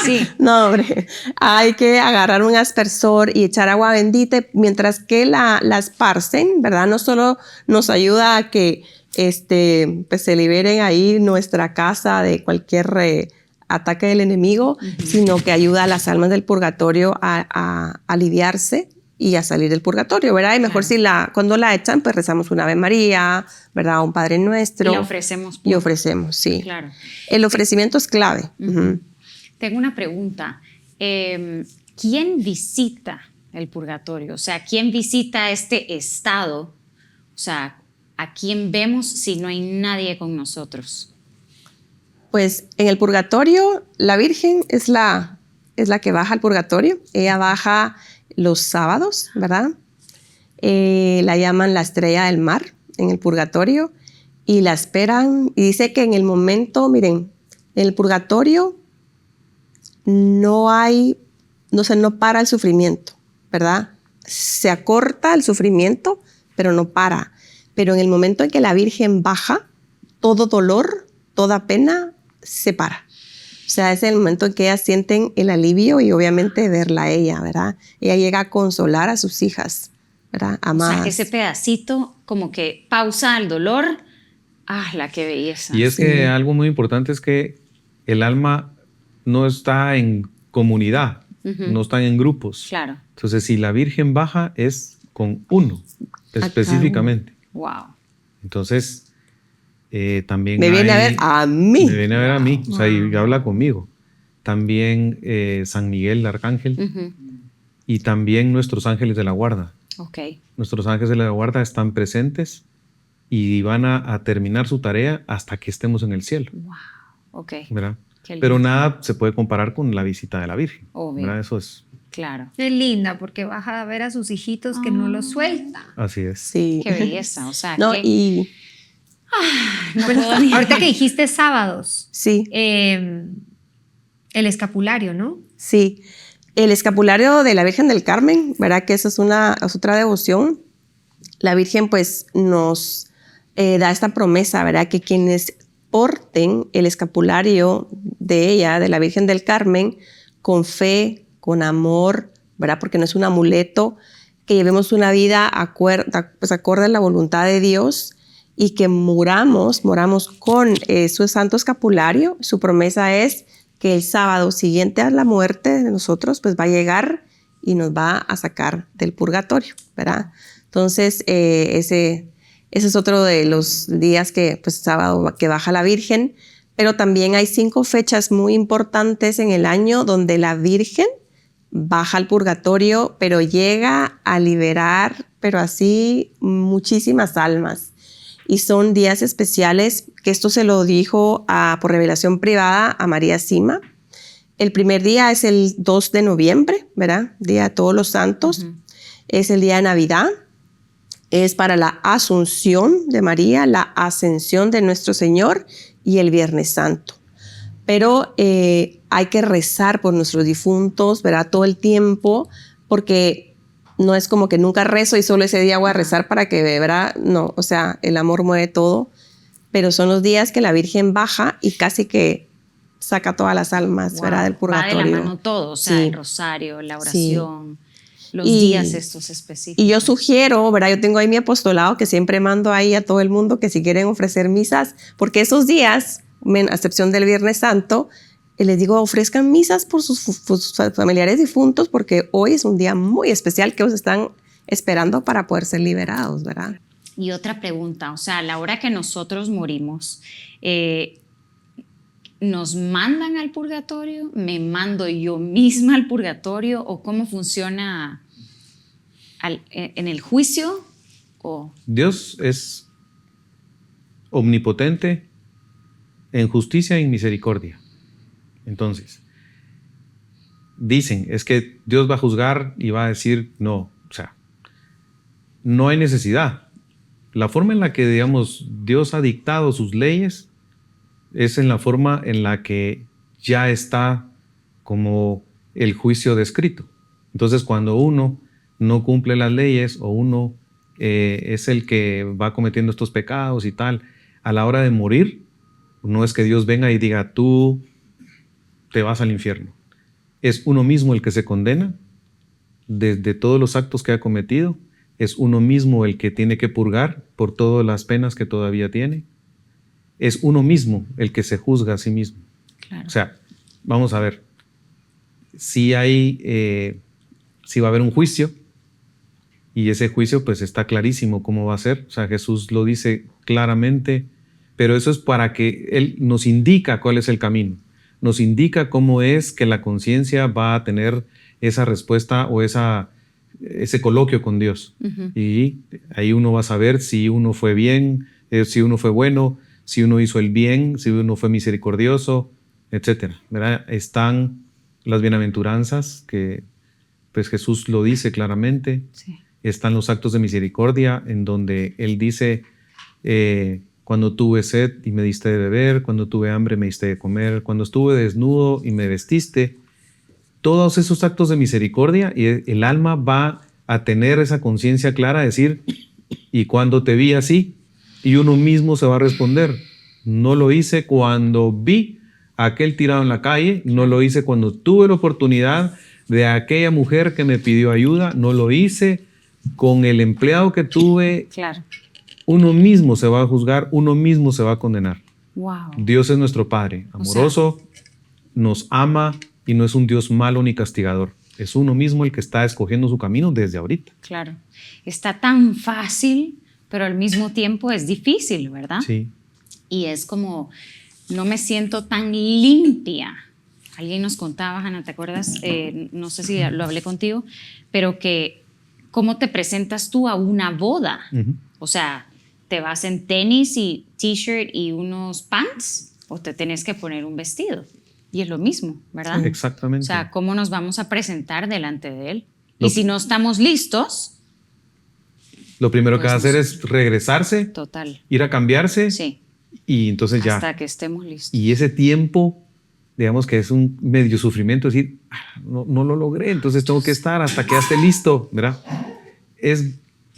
Sí. No, hombre, hay que agarrar un aspersor y echar agua bendita mientras que la esparcen, ¿verdad? No solo nos ayuda a que pues se liberen ahí nuestra casa de cualquier ataque del enemigo, sino que ayuda a las almas del purgatorio a aliviarse y a salir del purgatorio, ¿verdad? Y mejor cuando la echan, pues rezamos una Ave María, ¿verdad? Un Padre Nuestro. Y la ofrecemos. Y ofrecemos, sí. Claro. El ofrecimiento es clave. Tengo una pregunta. ¿Quién visita el purgatorio? O sea, ¿quién visita este estado? O sea, ¿a quién vemos si no hay nadie con nosotros? Pues en el purgatorio, la Virgen es la que baja al purgatorio. Ella baja los sábados, ¿verdad? La llaman la estrella del mar en el purgatorio y la esperan. Y dice que en el momento, miren, en el purgatorio no para el sufrimiento, ¿verdad? Se acorta el sufrimiento, pero no para. Pero en el momento en que la Virgen baja, todo dolor, toda pena se para. O sea, es el momento en que ellas sienten el alivio y obviamente verla a ella, ¿verdad? Ella llega a consolar a sus hijas, ¿verdad? Amadas. O sea, ese pedacito como que pausa el dolor. ¡Ah, la qué belleza! Y es que algo muy importante es que el alma no está en comunidad, no están en grupos. Claro. Entonces, si la Virgen baja es con uno específicamente. Wow. Entonces, También Me viene a ver a mí. Me viene a ver a mí, o sea, y habla conmigo. También San Miguel, el arcángel, y también nuestros ángeles de la guarda. Okay. Nuestros ángeles de la guarda están presentes y van a terminar su tarea hasta que estemos en el cielo. Wow. Okay. ¿Verdad? Qué lindo. Pero nada se puede comparar con la visita de la Virgen. Obvio. ¿Verdad? Eso es, Claro. Es linda porque vas a ver a sus hijitos que no los sueltan. así es. Sí. Qué belleza, o sea, No, que... y no puedo ni... Ahorita que dijiste sábados, sí, el escapulario, ¿no? sí. El escapulario de la Virgen del Carmen, ¿verdad? Que esa es otra devoción. La Virgen pues nos da esta promesa, ¿verdad? Que quienes porten el escapulario de ella, de la Virgen del Carmen, con fe, con amor, ¿verdad? Porque no es un amuleto, que llevemos una vida acorde a la voluntad de Dios y que moramos con su santo escapulario. Su promesa es que el sábado siguiente a la muerte de nosotros, pues va a llegar y nos va a sacar del purgatorio, ¿verdad? Entonces, ese es otro de los días que, pues, sábado que baja la Virgen, pero también hay 5 fechas muy importantes en el año donde la Virgen baja al purgatorio, pero llega a liberar, pero así, muchísimas almas. Y son días especiales, que esto se lo dijo por revelación privada a María Sima. El primer día es el 2 de noviembre, ¿verdad? Día de Todos los Santos. Es el día de Navidad. Es para la Asunción de María, la Ascensión de nuestro Señor y el Viernes Santo. Pero hay que rezar por nuestros difuntos, ¿verdad? Todo el tiempo, porque no es como que nunca rezo y solo ese día voy a rezar para que, ¿verdad? No, o sea, el amor mueve todo, pero son los días que la Virgen baja y casi que saca todas las almas, Wow. ¿verdad? Del purgatorio. Va de la mano todo, o sea, Sí. el rosario, la oración, los Y- días estos específicos. Y yo sugiero, ¿verdad? Yo tengo ahí mi apostolado que siempre mando ahí a todo el mundo que si quieren ofrecer misas, porque esos días, a excepción del Viernes Santo, les digo, ofrezcan misas por sus familiares difuntos, porque hoy es un día muy especial que ellos están esperando para poder ser liberados, ¿verdad? Y otra pregunta, o sea, a la hora que nosotros morimos, ¿nos mandan al purgatorio? ¿Me mando yo misma al purgatorio? ¿O cómo funciona en el juicio? ¿O? Dios es omnipotente en justicia y en misericordia. Entonces, dicen, es que Dios va a juzgar y va a decir, no, o sea, no hay necesidad. La forma en la que, digamos, Dios ha dictado sus leyes es en la forma en la que ya está como el juicio descrito. Entonces, cuando uno no cumple las leyes o uno es el que va cometiendo estos pecados y tal, a la hora de morir, no es que Dios venga y diga, tú te vas al infierno. Es uno mismo el que se condena desde todos los actos que ha cometido. Es uno mismo el que tiene que purgar por todas las penas que todavía tiene. Es uno mismo el que se juzga a sí mismo. Claro. O sea, vamos a ver, si va a haber un juicio, y ese juicio pues está clarísimo cómo va a ser. O sea, Jesús lo dice claramente, pero eso es para que Él nos indica cuál es el camino. Nos indica cómo es que la conciencia va a tener esa respuesta o ese coloquio con Dios. Y ahí uno va a saber si uno fue bien, si uno fue bueno, si uno hizo el bien, si uno fue misericordioso, etc. ¿Verdad? Están las bienaventuranzas, que pues Jesús lo dice claramente. Sí. Están los actos de misericordia, en donde Él dice, cuando tuve sed y me diste de beber, cuando tuve hambre me diste de comer, cuando estuve desnudo y me vestiste. Todos esos actos de misericordia, y el alma va a tener esa conciencia clara, decir, y cuando te vi así, y uno mismo se va a responder, no lo hice cuando vi a aquel tirado en la calle, no lo hice cuando tuve la oportunidad de aquella mujer que me pidió ayuda, no lo hice con el empleado que tuve. Claro. Uno mismo se va a juzgar, uno mismo se va a condenar. Wow. Dios es nuestro Padre, amoroso, nos ama y no es un Dios malo ni castigador. Es uno mismo el que está escogiendo su camino desde ahorita. Claro. Está tan fácil, pero al mismo tiempo es difícil, ¿verdad? Sí. y es como, no me siento tan limpia. Alguien nos contaba, Ana, ¿te acuerdas? No sé si lo hablé contigo, pero que cómo te presentas tú a una boda. O sea, ¿te vas en tenis y t-shirt y unos pants o te tenés que poner un vestido? Y es lo mismo, ¿verdad? Sí, exactamente. O sea, ¿cómo nos vamos a presentar delante de él? Y si no estamos listos... Lo primero que pues va a hacer es regresarse, Total. ir a cambiarse Sí. y entonces ya. Hasta que estemos listos. Y ese tiempo, digamos que es un medio sufrimiento, decir, no lo logré, entonces tengo que estar hasta que ya esté listo, ¿verdad? Es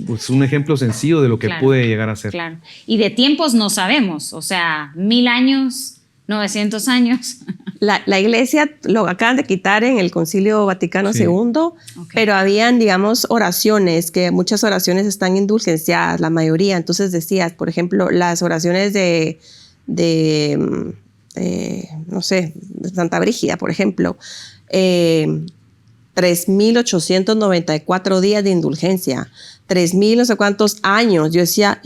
pues, un ejemplo sencillo de lo que puede llegar a ser. Claro. Y de tiempos no sabemos, o sea, 1000 años, 900 años. La iglesia lo acaban de quitar en el Concilio Vaticano II, pero habían, digamos, oraciones, que muchas oraciones están indulgenciadas, la mayoría. Entonces decías, por ejemplo, las oraciones de no sé, de Santa Brígida, por ejemplo, 3.894 días de indulgencia, 3.000 no sé cuántos años. Yo decía,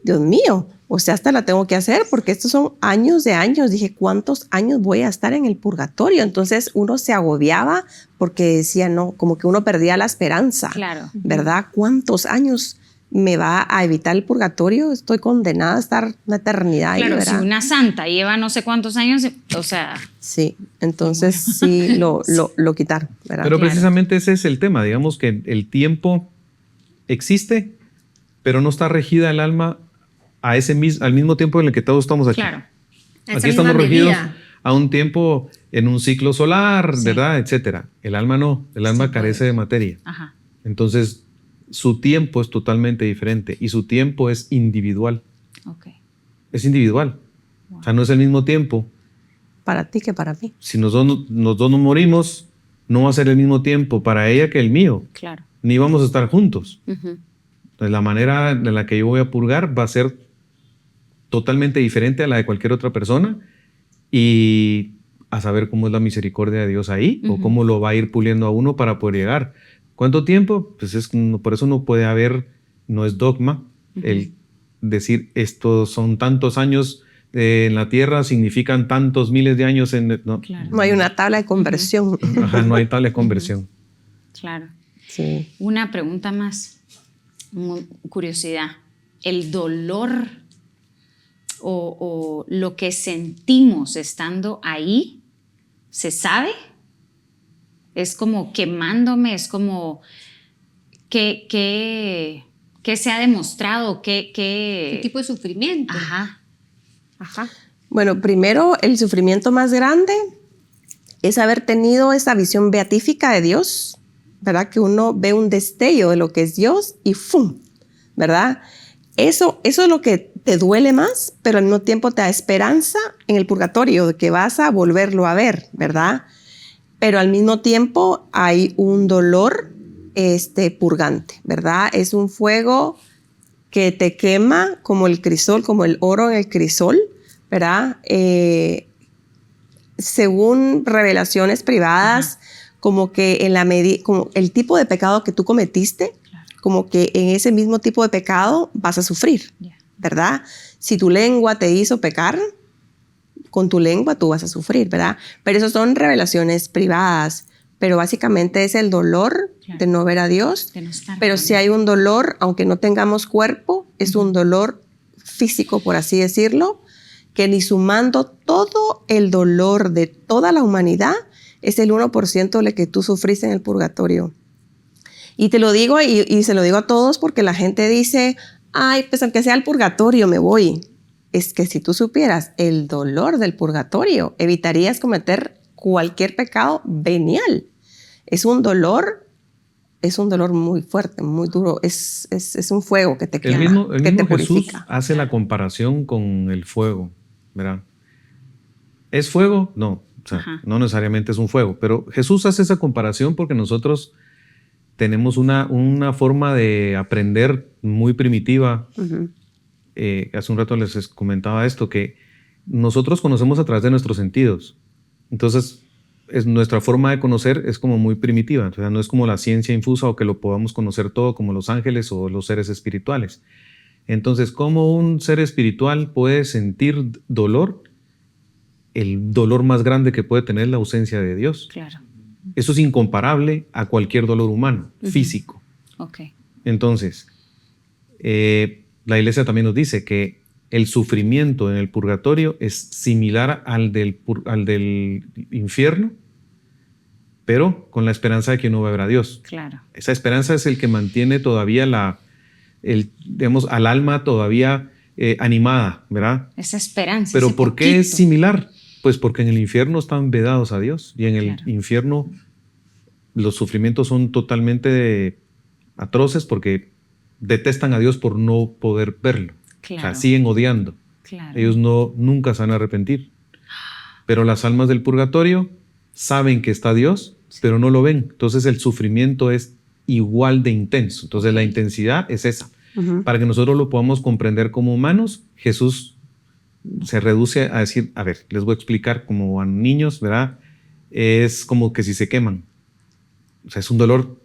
Dios mío, o sea, hasta la tengo que hacer porque estos son años de años. Dije, ¿cuántos años voy a estar en el purgatorio? Entonces uno se agobiaba porque decía, no, como que uno perdía la esperanza. Claro. ¿Verdad? ¿Cuántos años me va a evitar el purgatorio? Estoy condenada a estar una eternidad ahí, Claro, ¿verdad? si una santa lleva no sé cuántos años, o sea... Sí, entonces sí lo quitaron, ¿verdad? Pero Claro. precisamente ese es el tema, digamos que el tiempo existe, pero no está regida el alma al mismo tiempo en el que todos estamos aquí. Claro. Aquí estamos regidos a un tiempo en un ciclo solar, ¿verdad? Etcétera. El alma no, el alma carece de materia. Ajá. Entonces, su tiempo es totalmente diferente y su tiempo es individual. Ok. Es individual. O sea, no es el mismo tiempo. Para ti que para mí. Si los dos nos morimos, no va a ser el mismo tiempo para ella que el mío. Claro. Ni vamos a estar juntos. Ujú. Entonces, la manera en la que yo voy a purgar va a ser totalmente diferente a la de cualquier otra persona y a saber cómo es la misericordia de Dios ahí o cómo lo va a ir puliendo a uno para poder llegar. ¿Cuánto tiempo? Pues por eso no puede haber, no es dogma, el decir estos son tantos años en la tierra, significan tantos miles de años en... No, Claro. No hay una tabla de conversión. Ajá, no hay tal de conversión. Claro. Sí. Una pregunta más, curiosidad. ¿El dolor o lo que sentimos estando ahí, se sabe? Es como quemándome, es como ¿qué se ha demostrado? ¿Qué tipo de sufrimiento? Ajá. Ajá. Bueno, primero, el sufrimiento más grande es haber tenido esa visión beatífica de Dios, ¿verdad? Que uno ve un destello de lo que es Dios y ¡fum! ¿Verdad? Eso es lo que te duele más, pero al mismo tiempo te da esperanza en el purgatorio, de que vas a volverlo a ver, ¿verdad? Pero al mismo tiempo hay un dolor purgante, ¿verdad? Es un fuego que te quema como el crisol, como el oro en el crisol, ¿verdad? Según revelaciones privadas, como que como el tipo de pecado que tú cometiste, como que en ese mismo tipo de pecado vas a sufrir, ¿verdad? Si tu lengua te hizo pecar, con tu lengua tú vas a sufrir, ¿verdad? Pero eso son revelaciones privadas, pero básicamente es el dolor de no ver a Dios, pero si hay un dolor, aunque no tengamos cuerpo, es un dolor físico, por así decirlo, que ni sumando todo el dolor de toda la humanidad, es el 1% de lo que tú sufriste en el purgatorio. Y te lo digo y se lo digo a todos porque la gente dice, ay, pues aunque sea el purgatorio me voy. Es que si tú supieras el dolor del purgatorio, evitarías cometer cualquier pecado venial. Es un dolor muy fuerte, muy duro. Es un fuego que te quema, El que mismo te Jesús purifica. hace la comparación con el fuego, ¿verdad? ¿Es fuego? No, o sea, no necesariamente es un fuego, pero Jesús hace esa comparación porque nosotros tenemos una forma de aprender muy primitiva. Hace un rato les comentaba esto, que nosotros conocemos a través de nuestros sentidos. Entonces, nuestra forma de conocer es como muy primitiva. O sea, no es como la ciencia infusa o que lo podamos conocer todo como los ángeles o los seres espirituales. Entonces, ¿cómo un ser espiritual puede sentir dolor? El dolor más grande que puede tener es la ausencia de Dios. Claro. Eso es incomparable a cualquier dolor humano, físico. Ok. Entonces, la iglesia también nos dice que el sufrimiento en el purgatorio es similar al del infierno, pero con la esperanza de que no va a ver a Dios. Claro. Esa esperanza es el que mantiene todavía digamos, al alma todavía animada, ¿verdad? Esa esperanza. Pero ese ¿por qué es poquito. similar? Pues porque en el infierno están vedados a Dios y en el Claro. infierno los sufrimientos son totalmente atroces porque detestan a Dios por no poder verlo. Claro. O sea, siguen odiando. Claro. Ellos nunca se van a arrepentir. Pero las almas del purgatorio saben que está Dios, pero no lo ven. Entonces el sufrimiento es igual de intenso. Entonces la intensidad es esa. Para que nosotros lo podamos comprender como humanos, Jesús se reduce a decir, a ver, les voy a explicar como a niños, ¿verdad? Es como que si se queman. O sea, es un dolor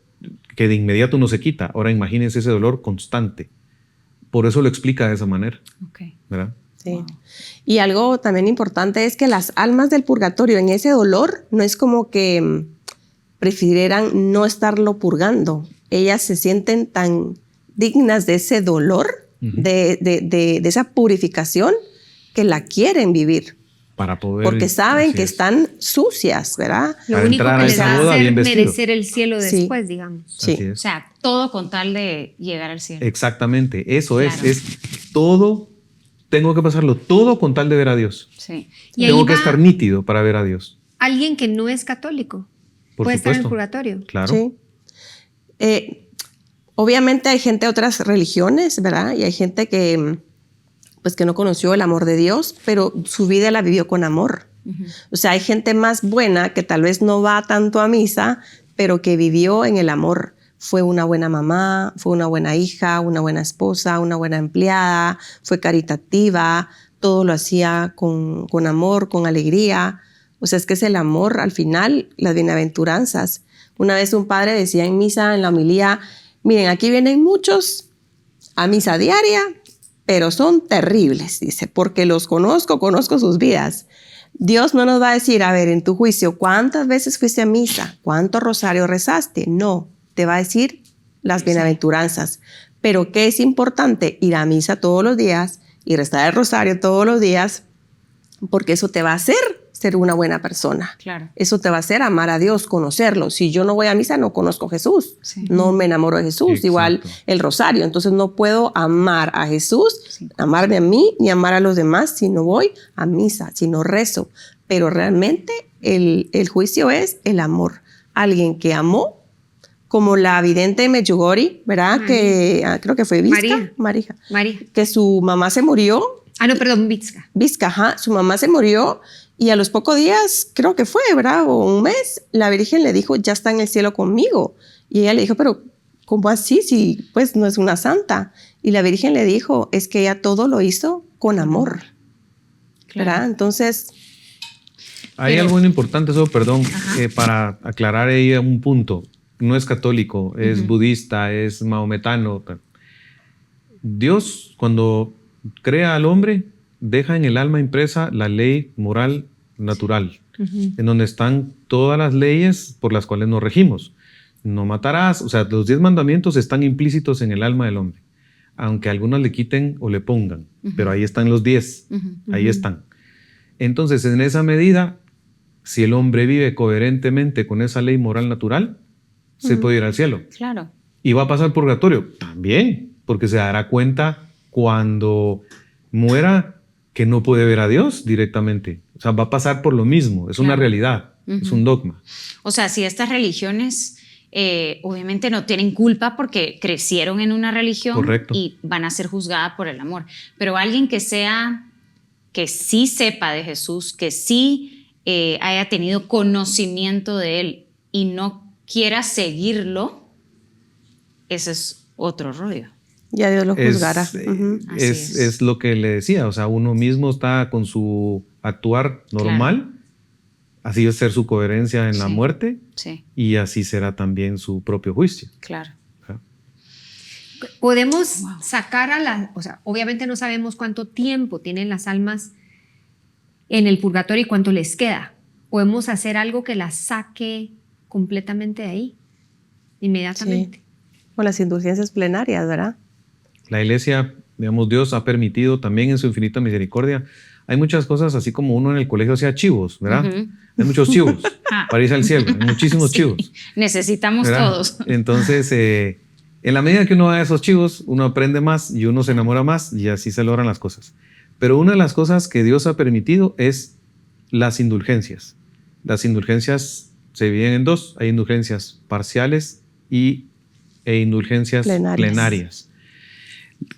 que de inmediato no se quita. Ahora imagínense ese dolor constante. Por eso lo explica de esa manera, Ok. ¿verdad? Sí. Wow. Y algo también importante es que las almas del purgatorio en ese dolor no es como que prefirieran no estarlo purgando. Ellas se sienten tan dignas de ese dolor, de esa purificación, que la quieren vivir. Para poder... Porque saben así que es. están sucias, ¿verdad? Lo Para único entrar que a les esa va a boda hacer bien vestido. merecer el cielo Sí. después, digamos. Sí. Así O es. sea, todo con tal de llegar al cielo. Exactamente, eso Claro. es todo, tengo que pasarlo todo con tal de ver a Dios. Sí. Y ahí Tengo que va estar nítido para ver a Dios. alguien que no es católico. Por Puede estar en el supuesto. purgatorio. Claro. Sí. Obviamente hay gente de otras religiones, ¿verdad? Y hay gente que, pues, que no conoció el amor de Dios, pero su vida la vivió con amor. O sea, hay gente más buena que tal vez no va tanto a misa, pero que vivió en el amor. Fue una buena mamá, fue una buena hija, una buena esposa, una buena empleada, fue caritativa, todo lo hacía con amor, con alegría. O sea, es que es el amor al final, las bienaventuranzas. Una vez un padre decía en misa, en la homilía, miren, aquí vienen muchos a misa diaria, pero son terribles, dice, porque los conozco sus vidas. Dios no nos va a decir, a ver, en tu juicio, ¿cuántas veces fuiste a misa? ¿Cuántos rosarios rezaste? No, te va a decir las bienaventuranzas. Pero ¿qué es importante? Ir a misa todos los días y rezar el rosario todos los días, porque eso te va a hacer ser una buena persona. Claro. Eso te va a hacer amar a Dios, conocerlo. Si yo no voy a misa, no conozco a Jesús. Sí. No me enamoro de Jesús. Exacto. Igual el rosario. Entonces no puedo amar a Jesús, Sí. amarme a mí, ni amar a los demás si no voy a misa, si no rezo. Pero realmente el juicio es el amor. Alguien que amó, como la vidente de Medjugorje, ¿verdad? María. Que creo que fue Vizca. María. Que su mamá se murió. Ah, no, perdón, Vizca. Vizca, ajá, su mamá se murió y a los pocos días, creo que fue, ¿verdad? O un mes, la Virgen le dijo, ya está en el cielo conmigo. Y ella le dijo, pero ¿cómo así? Si pues no es una santa. Y la Virgen le dijo, es que ella todo lo hizo con amor, ¿verdad? Entonces, Hay algo muy importante, eso, perdón, para aclarar ahí un punto. No es católico, es budista, es maometano. Dios, cuando crea al hombre, deja en el alma impresa la ley moral natural, en donde están todas las leyes por las cuales nos regimos. No matarás, o sea, los 10 mandamientos están implícitos en el alma del hombre, aunque algunos le quiten o le pongan, pero ahí están los 10, ahí están. Entonces, en esa medida, si el hombre vive coherentemente con esa ley moral natural, se puede ir al cielo. Claro. ¿Y va a pasar purgatorio? También, porque se dará cuenta cuando muera que no puede ver a Dios directamente. O sea, va a pasar por lo mismo. Es una Claro. realidad, es un dogma. O sea, si estas religiones obviamente no tienen culpa porque crecieron en una religión. Correcto. Y van a ser juzgadas por el amor. Pero alguien que sí sepa de Jesús, que sí haya tenido conocimiento de él y no quiera seguirlo, ese es otro rollo. ya Dios lo juzgará. Es, Así es. es lo que le decía, o sea, uno mismo está con su actuar normal, así es ser su coherencia en la Sí. muerte Sí, y así será también su propio juicio. claro. Ajá. podemos sacar a las, o sea, obviamente no sabemos cuánto tiempo tienen las almas en el purgatorio y cuánto les queda. Podemos hacer algo que las saque completamente de ahí, inmediatamente. Sí. Con las indulgencias plenarias, ¿verdad? La iglesia, digamos, Dios ha permitido también en su infinita misericordia. Hay muchas cosas, así como uno en el colegio hacía chivos, ¿verdad? Hay muchos chivos para irse al cielo, hay muchísimos chivos. Necesitamos ¿verdad? todos. Entonces, en la medida que uno va a esos chivos, uno aprende más y uno se enamora más y así se logran las cosas. Pero una de las cosas que Dios ha permitido es las indulgencias. Las indulgencias se dividen en dos. Hay indulgencias parciales e indulgencias plenarias.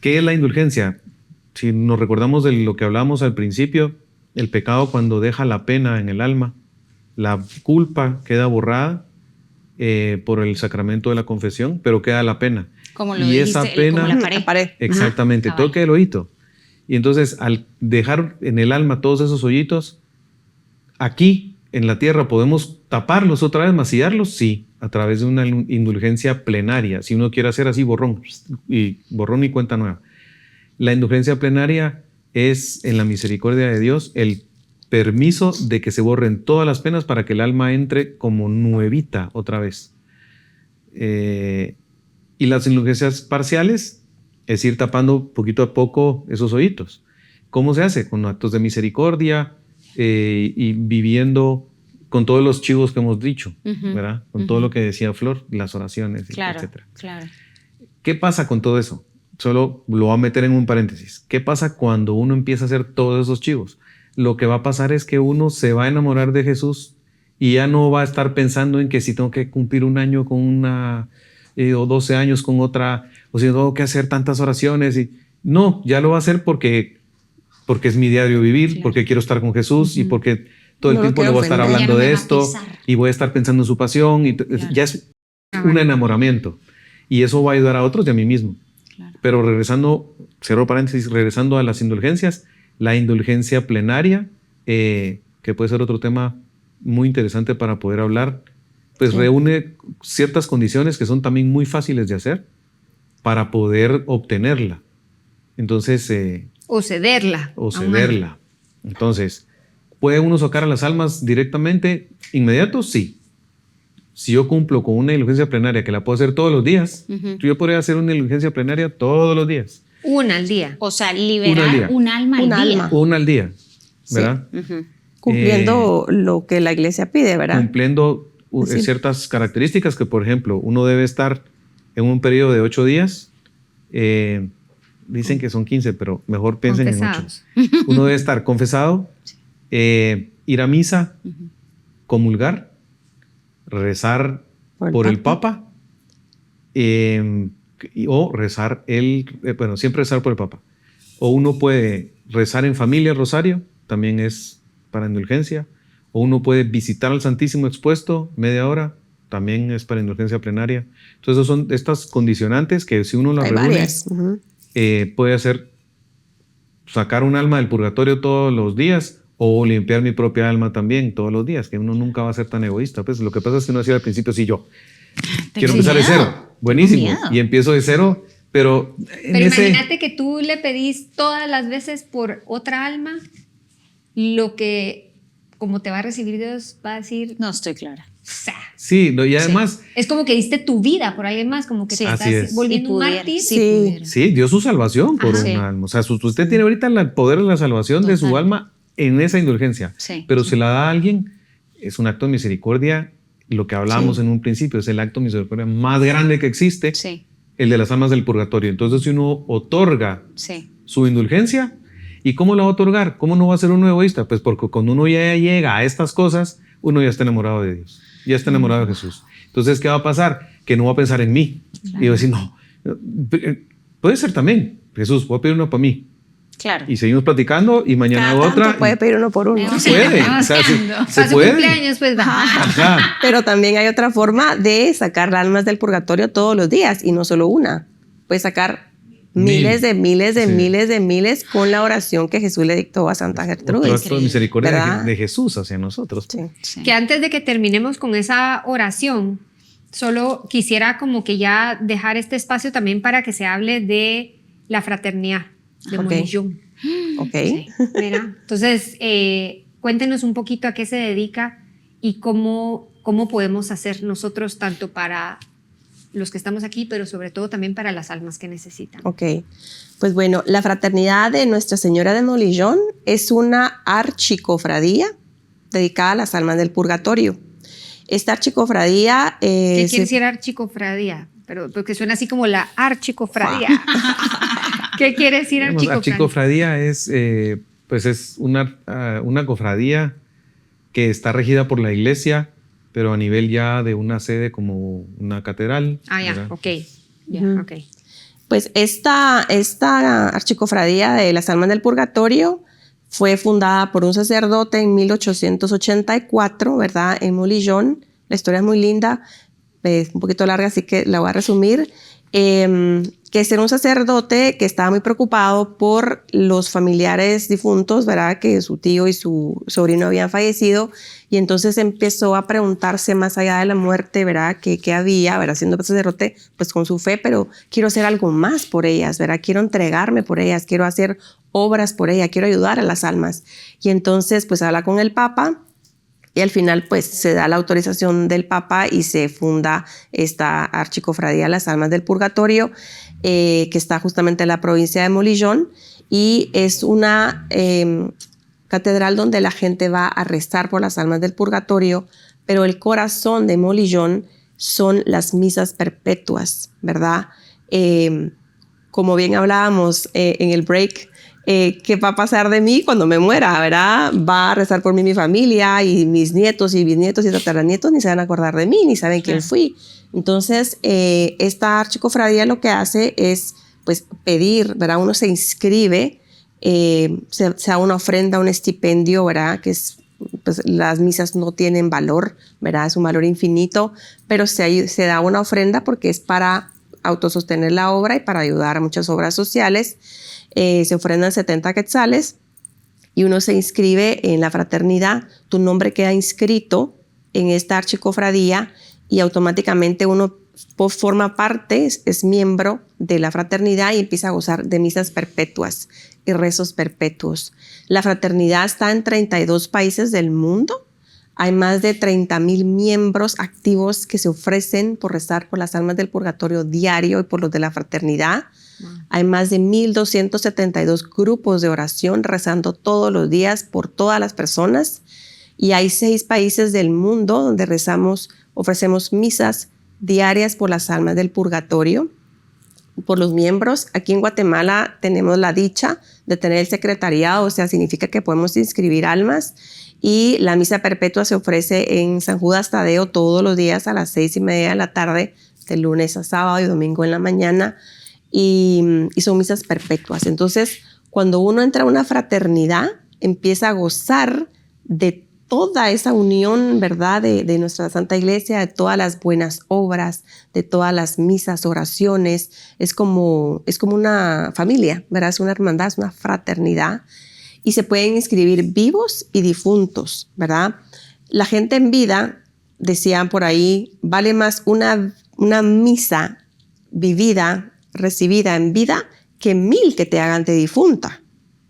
¿Qué es la indulgencia? Si nos recordamos de lo que hablábamos al principio, el pecado cuando deja la pena en el alma, la culpa queda borrada por el sacramento de la confesión, pero queda la pena. Como lo y dijiste, esa pena, como la pared. Exactamente, Cabal. toque el oído. Y entonces, al dejar en el alma todos esos hoyitos, aquí en la tierra podemos taparlos otra vez, masillarlos, sí, a través de una indulgencia plenaria. Si uno quiere hacer así, borrón y cuenta nueva. La indulgencia plenaria es, en la misericordia de Dios, el permiso de que se borren todas las penas para que el alma entre como nuevita otra vez. Y las indulgencias parciales es ir tapando poquito a poco esos hoyitos. ¿Cómo se hace? Con actos de misericordia y viviendo con todos los chivos que hemos dicho, ¿verdad? Con todo lo que decía Flor, las oraciones, Claro, etc. claro. ¿Qué pasa con todo eso? Solo lo voy a meter en un paréntesis. ¿Qué pasa cuando uno empieza a hacer todos esos chivos? Lo que va a pasar es que uno se va a enamorar de Jesús y ya no va a estar pensando en que si tengo que cumplir un año con una, o 12 años con otra, o si tengo que hacer tantas oraciones. No, ya lo va a hacer porque es mi diario vivir, Claro. porque quiero estar con Jesús y porque todo el No lo tiempo le quiero voy a estar ofender. hablando Ya no me de va a esto pesar. y voy a estar pensando en su pasión. Claro. Ya es un enamoramiento y eso va a ayudar a otros y a mí mismo. Claro. Pero regresando, cierro paréntesis, regresando a las indulgencias, la indulgencia plenaria, que puede ser otro tema muy interesante para poder hablar, pues reúne ciertas condiciones que son también muy fáciles de hacer para poder obtenerla. Entonces, O cederla. o a un cederla. Entonces, ¿puede uno sacar a las almas directamente, inmediato? Sí. Si yo cumplo con una indulgencia plenaria que la puedo hacer todos los días, yo podría hacer una indulgencia plenaria todos los días. Una al día. O sea, Una al liberar día. un alma Un al día. alma. Una al día, ¿verdad? Cumpliendo lo que la iglesia pide, ¿verdad? Cumpliendo Sí. ciertas características que, por ejemplo, uno debe estar en un periodo de 8 días. Dicen que son 15, pero mejor piensen Confesados. en 8. Uno debe estar confesado, ir a misa, comulgar, rezar por el Papa, o rezar siempre rezar por el Papa. O uno puede rezar en familia el rosario, también es para indulgencia. O uno puede visitar al Santísimo expuesto media hora, también es para indulgencia plenaria. Entonces son estas condicionantes que si uno las Hay reúne, varias. puede hacer sacar un alma del purgatorio todos los días o limpiar mi propia alma también todos los días, que uno nunca va a ser tan egoísta. Pues lo que pasa es que uno decía al principio, sí, yo quiero empezar de cero. Buenísimo. miedo. Y empiezo de cero, pero Pero imagínate que tú le pedís todas las veces por otra alma, lo que como te va a recibir Dios va a decir, No estoy clara. Sí, y además, es como que diste tu vida por alguien más, como que Sí. te Así estás es. volviendo Si un pudiera, mártir. si Sí. pudiera. sí, dio su salvación por Ajá. un Sí. alma. O sea, usted tiene ahorita el poder de la salvación de su Total. alma en esa indulgencia, Sí. pero se la da a alguien, es un acto de misericordia. Lo que hablábamos Sí. en un principio es el acto de misericordia más grande que existe, Sí, el de las almas del purgatorio. Entonces, si uno otorga sí. su indulgencia, ¿y cómo la va a otorgar? ¿Cómo no va a ser uno egoísta? Pues porque cuando uno ya llega a estas cosas, uno ya está enamorado de Dios, ya está enamorado de Jesús. Entonces, ¿qué va a pasar? Que no va a pensar en mí. Y va a decir, no, puede ser también, Jesús, voy a pedir uno para mí. Claro. Y seguimos platicando y mañana Cada otra. tanto puede pedir uno por uno. No, Se puede, sí, o sea, negociando. se Para su puede. cumpleaños, pues va. Ajá. Pero también hay otra forma de sacar las almas del purgatorio todos los días y no solo una. Puedes sacar miles de Sí. miles con la oración que Jesús le dictó a Santa Otro Gertrudis. acto de misericordia ¿Verdad? de Jesús hacia nosotros. Sí. Sí. Que antes de que terminemos con esa oración, solo quisiera como que ya dejar este espacio también para que se hable de la fraternidad de Ok. Molillón. Ok. Sí, ¿verdad? Entonces, cuéntenos un poquito a qué se dedica y cómo podemos hacer nosotros tanto para los que estamos aquí, pero sobre todo también para las almas que necesitan. Ok. Pues bueno, la Fraternidad de Nuestra Señora de Molillón es una archicofradía dedicada a las almas del purgatorio. Esta archicofradía... ¿Qué quiere decir archicofradía? Pero porque suena así como la archicofradía. ¿Qué quiere decir Digamos, archicofradía? archicofradía es una cofradía que está regida por la iglesia, pero a nivel ya de una sede como una catedral. Ah, ya, ¿verdad? ok. Ya, Ujú. ok. Pues esta archicofradía de las almas del purgatorio fue fundada por un sacerdote en 1884, ¿verdad? En Molillón. La historia es muy linda, es un poquito larga, así que la voy a resumir. Que era un sacerdote que estaba muy preocupado por los familiares difuntos, ¿verdad? Que su tío y su sobrino habían fallecido, y entonces empezó a preguntarse más allá de la muerte, ¿verdad? ¿Qué había, ¿verdad? Siendo sacerdote, pues con su fe, pero quiero hacer algo más por ellas, ¿verdad? Quiero entregarme por ellas, quiero hacer obras por ellas, quiero ayudar a las almas. Y entonces, pues habla con el Papa, y al final, pues, se da la autorización del Papa y se funda esta archicofradía de las almas del purgatorio, que está justamente en la provincia de Molillón, y es una catedral donde la gente va a rezar por las almas del purgatorio, pero el corazón de Molillón son las misas perpetuas, ¿verdad? Como bien hablábamos en el break, ¿qué va a pasar de mí cuando me muera, verdad? Va a rezar por mí mi familia y mis nietos y bisnietos y tataranietos ni se van a acordar de mí, ni saben quién fui. Entonces, esta archicofradía lo que hace es, pues, pedir, ¿verdad? Uno se inscribe, se da una ofrenda, un estipendio, ¿verdad? Que es, pues, las misas no tienen valor, ¿verdad? Es un valor infinito, pero se da una ofrenda porque es para autosostener la obra y para ayudar a muchas obras sociales. Se ofrendan 70 quetzales y uno se inscribe en la fraternidad. Tu nombre queda inscrito en esta archicofradía y automáticamente uno forma parte, es miembro de la fraternidad y empieza a gozar de misas perpetuas y rezos perpetuos. La fraternidad está en 32 países del mundo. Hay más de 30,000 miembros activos que se ofrecen por rezar por las almas del purgatorio diario y por los de la fraternidad. Hay más de 1,272 grupos de oración rezando todos los días por todas las personas. Y hay 6 países del mundo donde ofrecemos misas diarias por las almas del purgatorio, por los miembros. Aquí en Guatemala tenemos la dicha de tener el secretariado, o sea, significa que podemos inscribir almas. Y la misa perpetua se ofrece en San Judas Tadeo todos los días a las 6:30 de la tarde, de lunes a sábado y domingo en la mañana. Y son misas perpetuas. Entonces, cuando uno entra a una fraternidad, empieza a gozar de toda esa unión, ¿verdad? De nuestra Santa Iglesia, de todas las buenas obras, de todas las misas, oraciones. Es como una familia, ¿verdad? Es una hermandad, es una fraternidad. Y se pueden inscribir vivos y difuntos, ¿verdad? La gente en vida, decían por ahí, vale más una misa vivida, recibida en vida, que 1,000 que te hagan de difunta.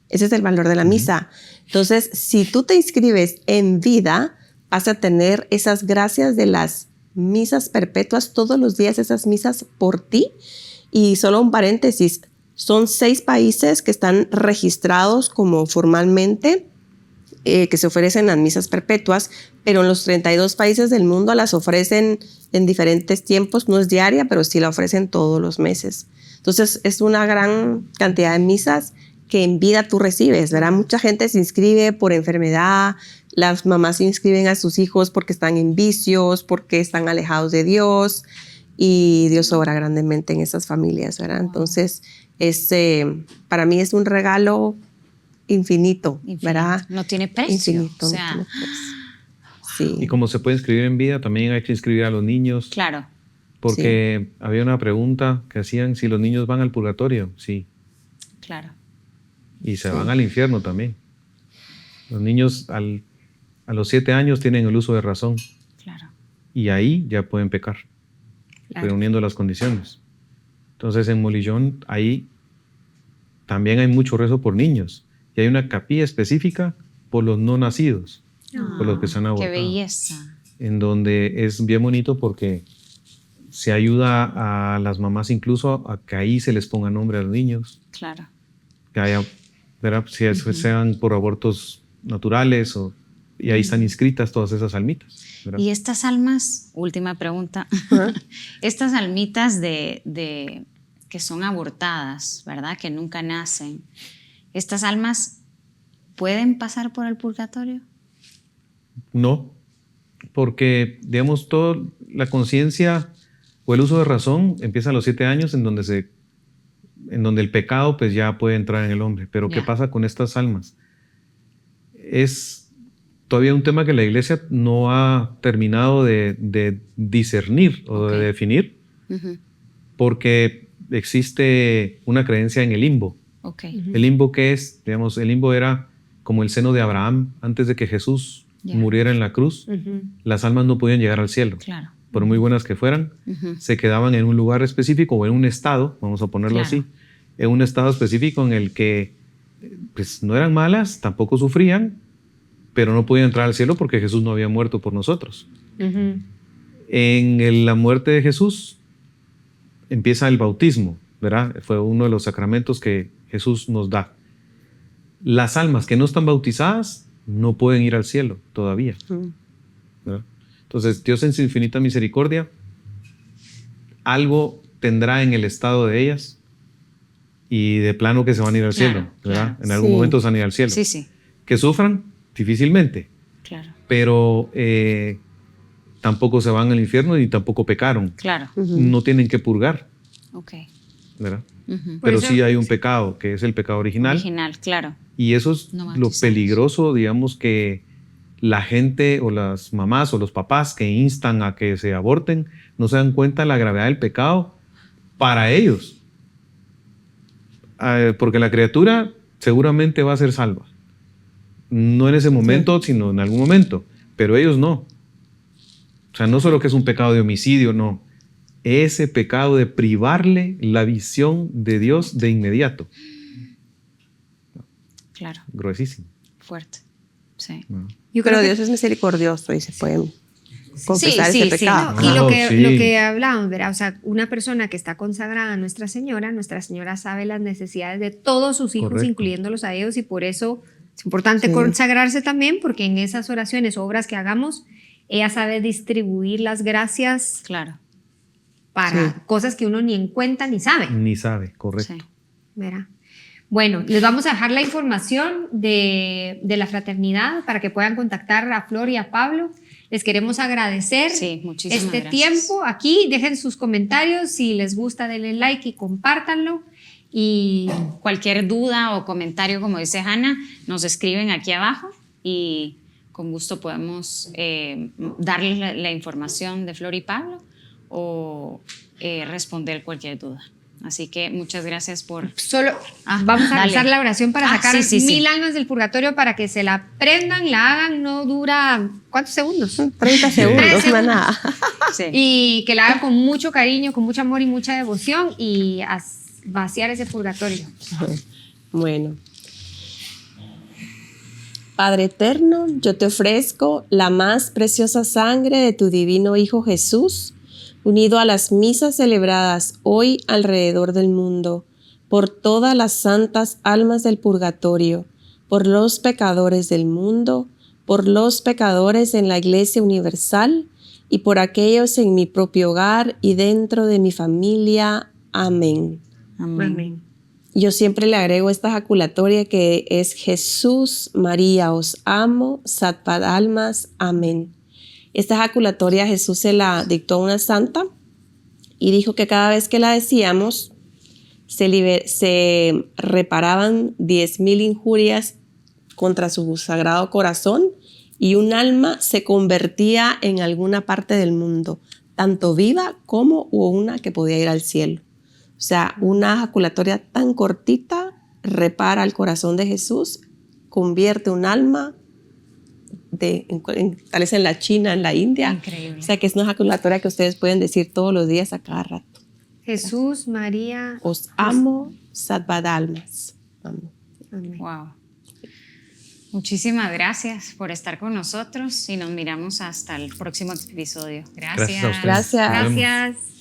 Ese es el valor de la misa. Entonces, si tú te inscribes en vida, vas a tener esas gracias de las misas perpetuas todos los días, esas misas por ti. Y solo un paréntesis, son 6 países que están registrados como formalmente, que se ofrecen las misas perpetuas, pero en los 32 países del mundo las ofrecen en diferentes tiempos, no es diaria, pero sí la ofrecen todos los meses. Entonces es una gran cantidad de misas que en vida tú recibes, ¿verdad? Mucha gente se inscribe por enfermedad, las mamás se inscriben a sus hijos porque están en vicios, porque están alejados de Dios, y Dios obra grandemente en esas familias, ¿verdad? Entonces, para mí es un regalo infinito, ¿verdad? No tiene precio. Infinito, O sea, no tiene precio. Sí. Y como se puede inscribir en vida, también hay que inscribir a los niños. claro. Porque había una pregunta que hacían si los niños van al purgatorio. Sí. Claro. Y se van al infierno también. Los niños a los 7 años tienen el uso de razón. Claro. Y ahí ya pueden pecar. Claro. reuniendo las condiciones. Entonces en Molillón ahí también hay mucho rezo por niños y hay una capilla específica por los no nacidos, por los que se han Qué abortado, belleza. en donde es bien bonito porque se ayuda a las mamás incluso a que ahí se les ponga nombre a los niños, Claro. que haya, ¿verdad? Si sean por abortos naturales y ahí están inscritas todas esas almitas, ¿verdad? Y estas almas, última pregunta, estas almitas de que son abortadas, ¿verdad? Que nunca nacen, ¿estas almas pueden pasar por el purgatorio? No, porque digamos toda la conciencia o el uso de razón empieza a los 7 años en donde el pecado pues ya puede entrar en el hombre. Pero ¿qué Ya. pasa con estas almas? Es todavía un tema que la iglesia no ha terminado de discernir o de Ok. definir, Ujú. porque existe una creencia en el limbo. Ok. El limbo, ¿qué es? Digamos, el limbo era como el seno de Abraham antes de que Jesús Ya. muriera en la cruz. Ujú. Las almas no podían llegar al cielo. Claro. Por muy buenas que fueran, Ujú. se quedaban en un lugar específico o en un estado, vamos a ponerlo Claro. así, en un estado específico en el que pues, no eran malas, tampoco sufrían, pero no podían entrar al cielo porque Jesús no había muerto por nosotros. Ujú. La muerte de Jesús empieza el bautismo, ¿verdad? Fue uno de los sacramentos que Jesús nos da. Las almas que no están bautizadas no pueden ir al cielo todavía, ¿verdad? Entonces, Dios en su infinita misericordia, algo tendrá en el estado de ellas y de plano que se van a ir al Claro, cielo, ¿verdad? claro. En algún Sí. momento se van a ir al cielo. Sí, sí, Que sufran, difícilmente, claro. pero tampoco se van al infierno y tampoco pecaron. Claro. No tienen que purgar, Ok. ¿verdad? Ujú. Por Pero eso- sí hay un pecado, que es el pecado original. Original, claro. Y eso es No lo bautizados. peligroso, digamos, que la gente o las mamás o los papás que instan a que se aborten no se dan cuenta de la gravedad del pecado para ellos. Porque la criatura seguramente va a ser salva. No en ese momento, sino en algún momento. Pero ellos no. O sea, no solo que es un pecado de homicidio, no. Ese pecado de privarle la visión de Dios de inmediato. Claro. Gruesísimo. Fuerte. Sí. Yo creo Pero que- Dios es misericordioso y se pueden confesar sí, ese sí, pecado. No, y lo que, sí. lo que hablábamos, ¿verdad? O sea, una persona que está consagrada a Nuestra Señora sabe las necesidades de todos sus hijos, Correcto. incluyéndolos a ellos, y por eso es importante Sí. consagrarse también, porque en esas oraciones, obras que hagamos, ella sabe distribuir las gracias Claro. para Sí. cosas que uno ni en cuenta ni sabe. Ni sabe, correcto. Sí. ¿Verdad? Bueno, les vamos a dejar la información de la fraternidad para que puedan contactar a Flor y a Pablo. Les queremos agradecer Sí, muchísimas este gracias. tiempo aquí. Dejen sus comentarios. Si les gusta, denle like y compártanlo. Y Cualquier duda o comentario, como dice Hanna, nos escriben aquí abajo y con gusto podemos darles la información de Flor y Pablo o responder cualquier duda. Así que muchas gracias por... solo Ah, vamos a dale. rezar la oración para Ah, sacar sí, sí, sí. 1000 almas del purgatorio para que se la aprendan, la hagan. No dura, ¿cuántos segundos? 30 segundos, no es segundos. nada. Sí. Y que la hagan con mucho cariño, con mucho amor y mucha devoción y a vaciar ese purgatorio. Bueno. Padre eterno, yo te ofrezco la más preciosa sangre de tu divino Hijo Jesús, unido a las misas celebradas hoy alrededor del mundo, por todas las santas almas del purgatorio, por los pecadores del mundo, por los pecadores en la Iglesia Universal y por aquellos en mi propio hogar y dentro de mi familia. Amén. Amén. Yo siempre le agrego esta ejaculatoria que es Jesús, María, os amo, Satpad almas, amén. Esta ejaculatoria Jesús se la dictó a una santa y dijo que cada vez que la decíamos se reparaban 10,000 injurias contra su sagrado corazón y un alma se convertía en alguna parte del mundo, tanto viva como una que podía ir al cielo. O sea, una ejaculatoria tan cortita repara el corazón de Jesús, convierte un alma tal vez en la China, en la India. Increíble. O sea, que es una ejaculatoria que ustedes pueden decir todos los días a cada rato. Jesús, María. Os amo, Sadvadalmas. Amén. Amén. Wow. Muchísimas gracias por estar con nosotros y nos miramos hasta el próximo episodio. Gracias a ustedes. Gracias. Gracias.